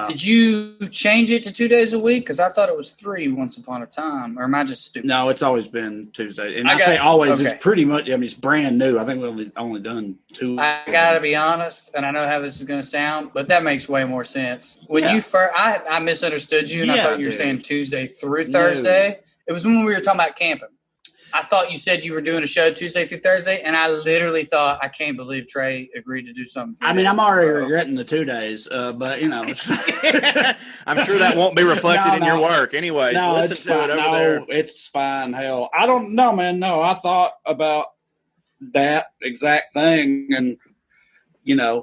Did you change it to 2 days a week? Because I thought it was 3 once upon a time. Or am I just stupid? No, it's always been Tuesday. And I say always. Okay. It's pretty much, it's brand new. I think we've only done 2. I got to be honest, and I know how this is going to sound, but that makes way more sense. When you first, I misunderstood you, and I thought you were saying Tuesday through Thursday. No. It was when we were talking about camping. I thought you said you were doing a show Tuesday through Thursday, and I literally thought, I can't believe Trae agreed to do something. I'm already regretting the 2 days, but I'm sure that won't be reflected in your work. Anyways, no, it's fine. It's fine. Hell, I don't know, man. No, I thought about that exact thing, and I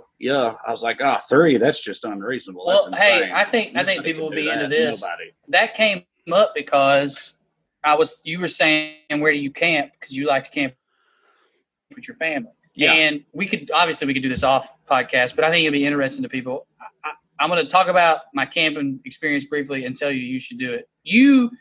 was like, 3. That's just unreasonable. Well, that's insane. Hey, I think people will be into this. Nobody. That came up because you were saying, where do you camp? Because you like to camp with your family. Yeah. And we could do this off podcast, but I think it'd be interesting to people. I'm going to talk about my camping experience briefly and tell you should do it. You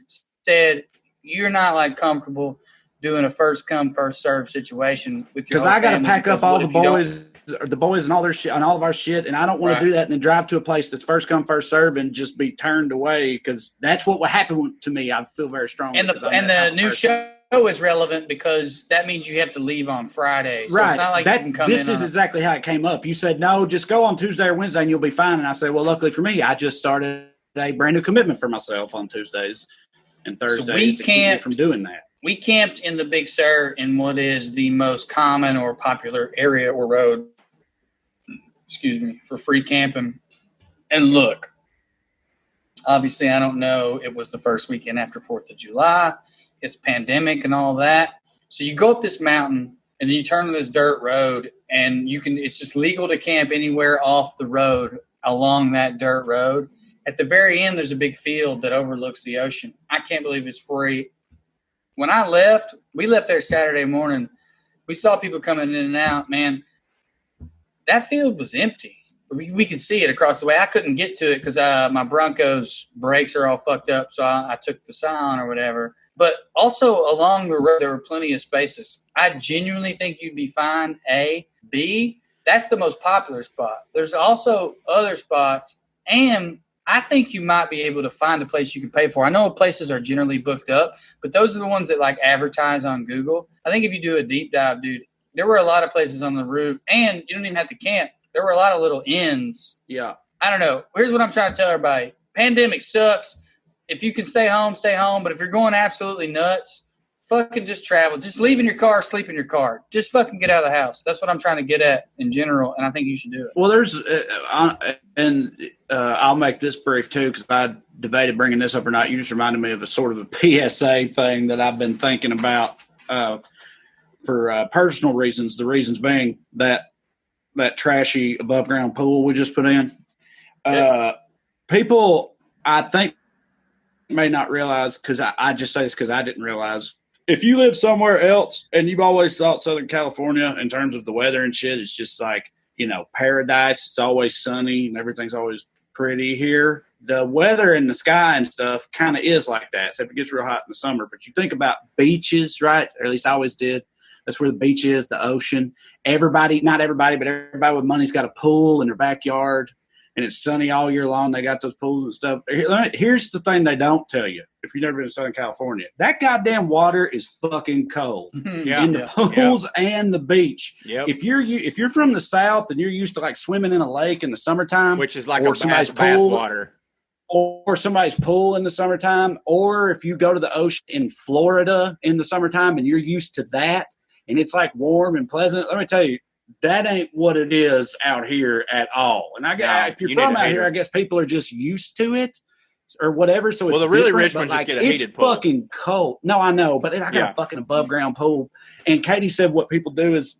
said you're not comfortable doing a first come, first serve situation with your, because I got to pack up all the boys and all their shit and all of our shit, and I don't want to do that and then drive to a place that's first come, first serve and just be turned away, because that's what would happen to me. I feel very strongly. And the new show is relevant because that means you have to leave on Friday. So it's not like you can come in. This is exactly how it came up. You said, no, just go on Tuesday or Wednesday and you'll be fine. And I said, well, luckily for me, I just started a brand new commitment for myself on Tuesdays and Thursdays to keep me from doing that. We camped in the Big Sur in what is the most common or popular area or road, for free camping. And look, obviously I don't know. It was the first weekend after 4th of July. It's pandemic and all that. So you go up this mountain and then you turn on this dirt road, and it's just legal to camp anywhere off the road along that dirt road. At the very end, there's a big field that overlooks the ocean. I can't believe it's free. When we left there Saturday morning. We saw people coming in and out. Man, that field was empty. We could see it across the way. I couldn't get to it because my Broncos brakes are all fucked up, so I took the sign or whatever. But also along the road, there were plenty of spaces. I genuinely think you'd be fine, A. B, that's the most popular spot. There's also other spots, and I think you might be able to find a place you can pay for. I know places are generally booked up, but those are the ones that advertise on Google. I think if you do a deep dive, dude, there were a lot of places on the roof, and you don't even have to camp. There were a lot of little inns. Yeah. I don't know. Here's what I'm trying to tell everybody. Pandemic sucks. If you can stay home, stay home. But if you're going absolutely nuts, fucking just travel. Just leave in your car, sleep in your car. Just fucking get out of the house. That's what I'm trying to get at in general, and I think you should do it. Well, there's I'll make this brief too, because I debated bringing this up or not. You just reminded me of a sort of a PSA thing that I've been thinking about for personal reasons. The reasons being that trashy above ground pool we just put in. People, I think, may not realize, because I just say this because I didn't realize. If you live somewhere else and you've always thought Southern California in terms of the weather and shit, it's just paradise. It's always sunny and everything's always pretty here. The weather and the sky and stuff kind of is like that, except it gets real hot in the summer. But you think about beaches, right? Or at least I always did. That's where the beach is, the ocean. Not everybody, but everybody with money's got a pool in their backyard. and it's sunny all year long. They got those pools and stuff. Here's the thing they don't tell you. If you've never been to Southern California, that goddamn water is fucking cold in the pools and the beach. Yep. If you're from the South and you're used to like swimming in a lake in the summertime, which is like or a somebody's bath pool, water, or somebody's pool in the summertime, or if you go to the ocean in Florida in the summertime and you're used to that and it's like warm and pleasant, let me tell you, that ain't what it is out here at all. And if you're from out here, I guess people are just used to it or whatever. So it's the really different, rich ones just get a heated it's pool. Fucking cold. No, I know, but I got a fucking above ground pool. And Katie said what people do is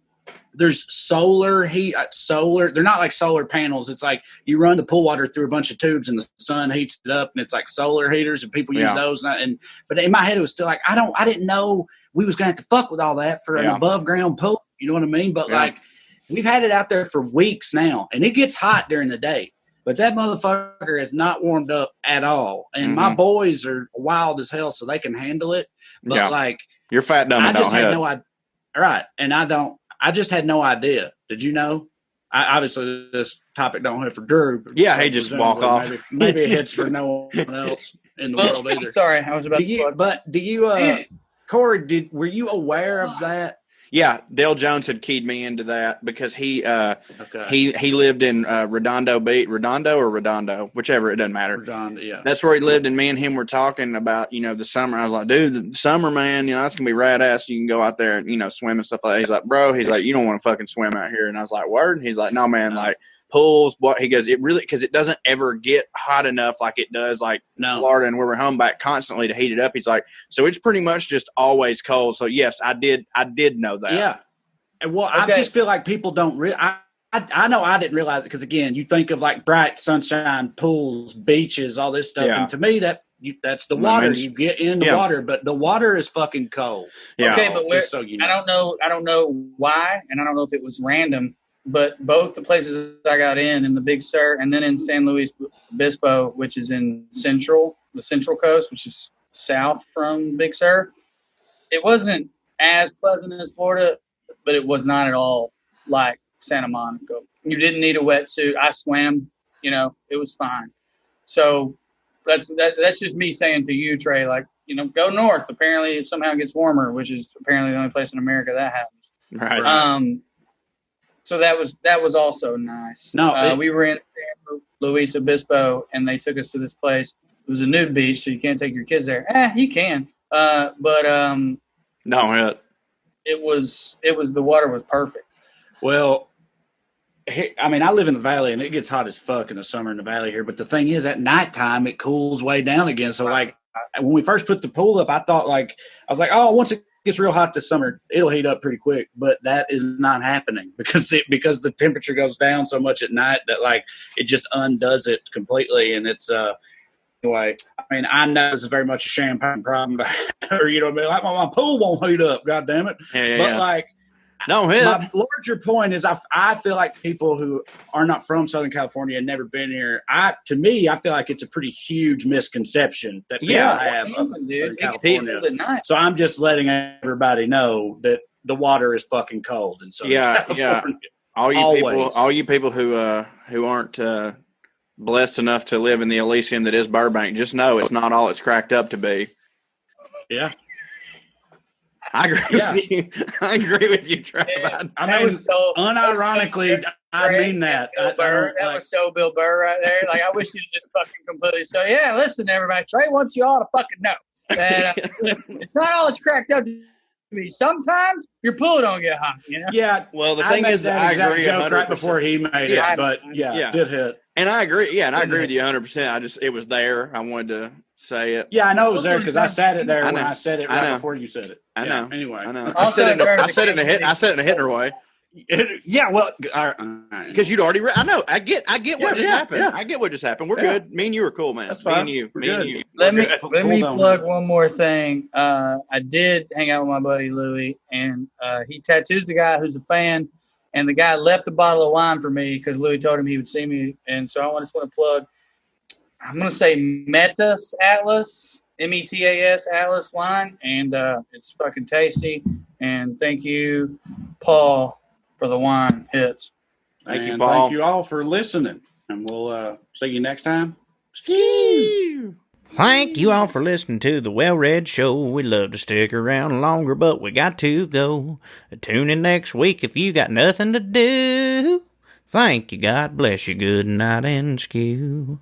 there's solar heat, they're not like solar panels. It's like you run the pool water through a bunch of tubes and the sun heats it up, and it's like solar heaters, and people use those. But in my head, it was still like, I didn't know we was going to have to fuck with all that for an above ground pool. You know what I mean? But like, we've had it out there for weeks now, and it gets hot during the day. But that motherfucker has not warmed up at all. And my boys are wild as hell, so they can handle it. But like, you're fat, dumb, I just had no idea. Right, and I just had no idea. Did you know? Obviously, this topic don't hit for Drew. But he just walk off. Maybe it hits for no one else in the world either. Sorry, I was about to. But do you, Corey? Were you aware of that? Yeah, Dale Jones had keyed me into that because he lived in Redondo, whichever, it doesn't matter. Redondo, yeah. That's where he lived, and me and him were talking about, the summer. I was like, dude, the summer, man, that's going to be rad ass. You can go out there and, swim and stuff like that. He's like, bro, you don't want to fucking swim out here. And I was like, word? And he's like, no, man, like pools. He goes, it really, because it doesn't ever get hot enough like it does like Florida and where we're home back constantly to heat it up. He's like, so it's pretty much just always cold. So yes, I did know that. Yeah. And well, I just feel like people don't I know I didn't realize it because again, you think of like bright sunshine, pools, beaches, all this stuff. And to me that's the water. You get in the water, but the water is fucking cold. Yeah. Okay, but I don't know why, and I don't know if it was random. But both the places I got in the Big Sur and then in San Luis Obispo, which is in the Central Coast, which is south from Big Sur, it wasn't as pleasant as Florida, but it was not at all like Santa Monica. You didn't need a wetsuit. I swam, it was fine. So that's just me saying to you, Trae, like, go north. Apparently it somehow gets warmer, which is apparently the only place in America that happens. Right. So that was also nice. No, we were in San Luis Obispo, and they took us to this place. It was a nude beach, so you can't take your kids there. You can, but no, it was the water was perfect. Well, I mean, I live in the valley, and it gets hot as fuck in the summer in the valley here. But the thing is, at nighttime, it cools way down again. So, like, when we first put the pool up, I was like, oh, once it gets real hot this summer, it'll heat up pretty quick. But that is not happening because the temperature goes down so much at night that like it just undoes it completely. And it's anyway. I mean, I know this is very much a champagne problem, or like my pool won't heat up. God damn it! But like. No, my larger point is I feel like people who are not from Southern California and never been here, I feel like it's a pretty huge misconception that people have of Southern California. So I'm just letting everybody know that the water is fucking cold in Southern California. All you people who aren't blessed enough to live in the Elysium that is Burbank, just know it's not all it's cracked up to be. Yeah. I agree with you. I agree with you, Trav. I mean, unironically, I mean that. That was so Bill Burr right there. Like, I wish you'd just fucking completely say, yeah, listen, everybody, Trae wants you all to fucking know that it's not all it's cracked up to be. Sometimes your pool don't get hot, Yeah. Well, the thing is, I agree joke right before he made it, but it did hit. And I agree. Yeah, and I agree with you 100%. It was there. I wanted to say it. Yeah, I know it was there because I said it there when I said it right before you said it. I know. Anyway, I know. I said it in a Hitler way. Yeah, well, because you'd already. I know. I get what just happened. Yeah. I get what just happened. We're good. Me and you were cool, man. That's fine. Me and you. Let me plug one more thing. I did hang out with my buddy Louie, and he tattoos the guy who's a fan. And the guy left a bottle of wine for me because Louis told him he would see me. And so I just want to plug, I'm going to say Metas Atlas, METAS Atlas wine. And it's fucking tasty. And thank you, Paul, for the wine hits. Thank you, Paul. Thank you all for listening. And we'll see you next time. Thank you all for listening to the Well Read Show. We'd love to stick around longer, but we got to go. Tune in next week if you got nothing to do. Thank you, God bless you, good night and skew.